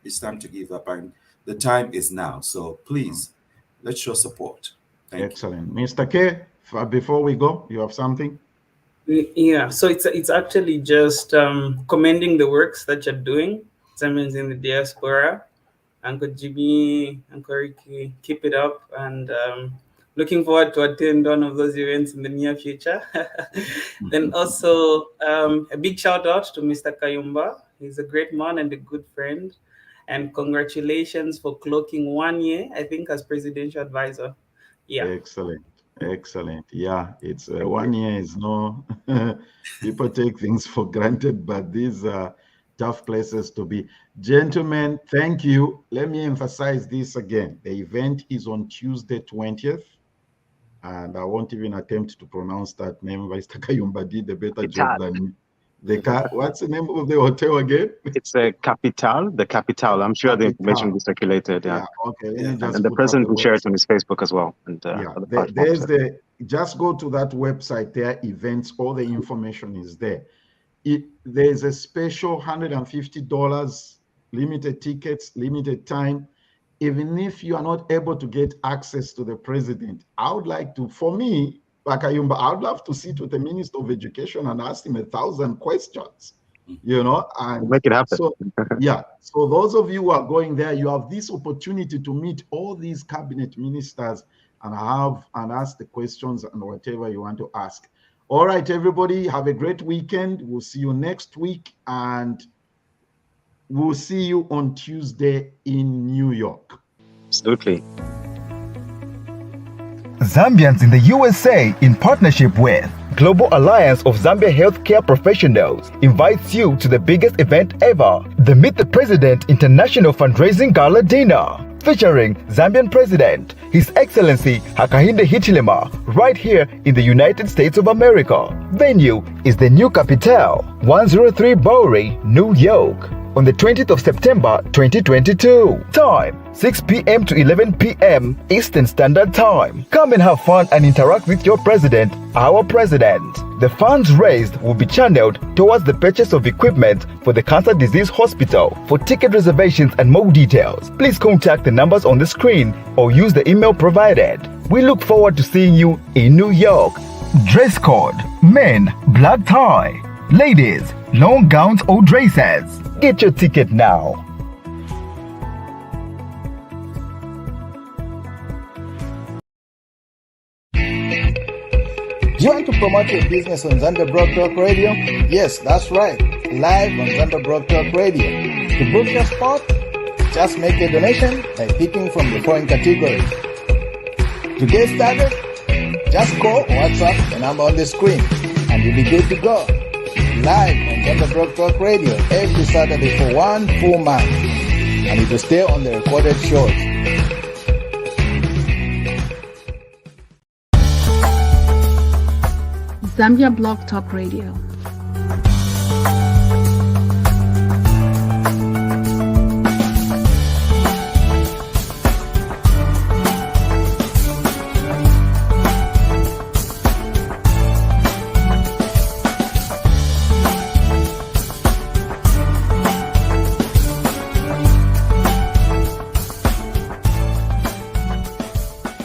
It's time to give up. And the time is now. So please, let's show support. Excellent. Mr. K, before we go, you have something? Yeah, so it's actually just commending the works that you're doing. Zambians in the diaspora. Uncle Jimmy, Uncle Ricky, keep it up. And looking forward to attend one of those events in the near future. Then also a big shout out to Mr. Kayumba. He's a great man and a good friend. And congratulations for clocking 1 year, I think, as presidential advisor. Yeah. Excellent. Excellent. Yeah, it's 1 year is no, people take things for granted, but these are tough places to be. Gentlemen, thank you. Let me emphasize this again. The event is on Tuesday, 20th. And I won't even attempt to pronounce that name. Mr. Kayumba did a better job than me. What's the name of the hotel again? It's the Capital. I'm sure the information will be circulated. Yeah. Okay. And the president will share it on his Facebook as well. And just go to that website there, events, all the information is there. There's a special $150, limited tickets, limited time. Even if you are not able to get access to the president, I would like to, for me, Bakayumba, I'd love to sit with the Minister of Education and ask him 1,000 questions, you know, and make it happen. So, yeah. So those of you who are going there, you have this opportunity to meet all these cabinet ministers and ask the questions and whatever you want to ask. All right, everybody, have a great weekend. We'll see you next week, and we'll see you on Tuesday in New York. Absolutely. Zambians in the USA, in partnership with Global Alliance of Zambia Healthcare Professionals, invites you to the biggest event ever, the Meet the President International Fundraising Gala Dinner, featuring Zambian President, His Excellency Hakainde Hichilema, right here in the United States of America. Venue is the New Capital, 103 Bowery, New York, on the 20th of September 2022. Time 6 p.m. to 11 p.m. Eastern Standard Time. Come and have fun and interact with your president, our president. The funds raised will be channeled towards the purchase of equipment for the Cancer Disease Hospital. For ticket reservations and more details, please contact the numbers on the screen or use the email provided. We look forward to seeing you in New York. Dress code: men, black tie. Ladies, long gowns or dresses. Get your ticket now. Do you want to promote your business on Zambia Broad Talk Radio? Yes, that's right. Live on Zambia Broad Talk Radio. To book your spot, just make a donation by picking from the following categories. To get started, just call or WhatsApp the number on the screen and you'll be good to go. Live on Zambia Broad Talk Radio every Saturday for 1 full month. And it will stay on the recorded shows. Zambia Blog Talk Radio.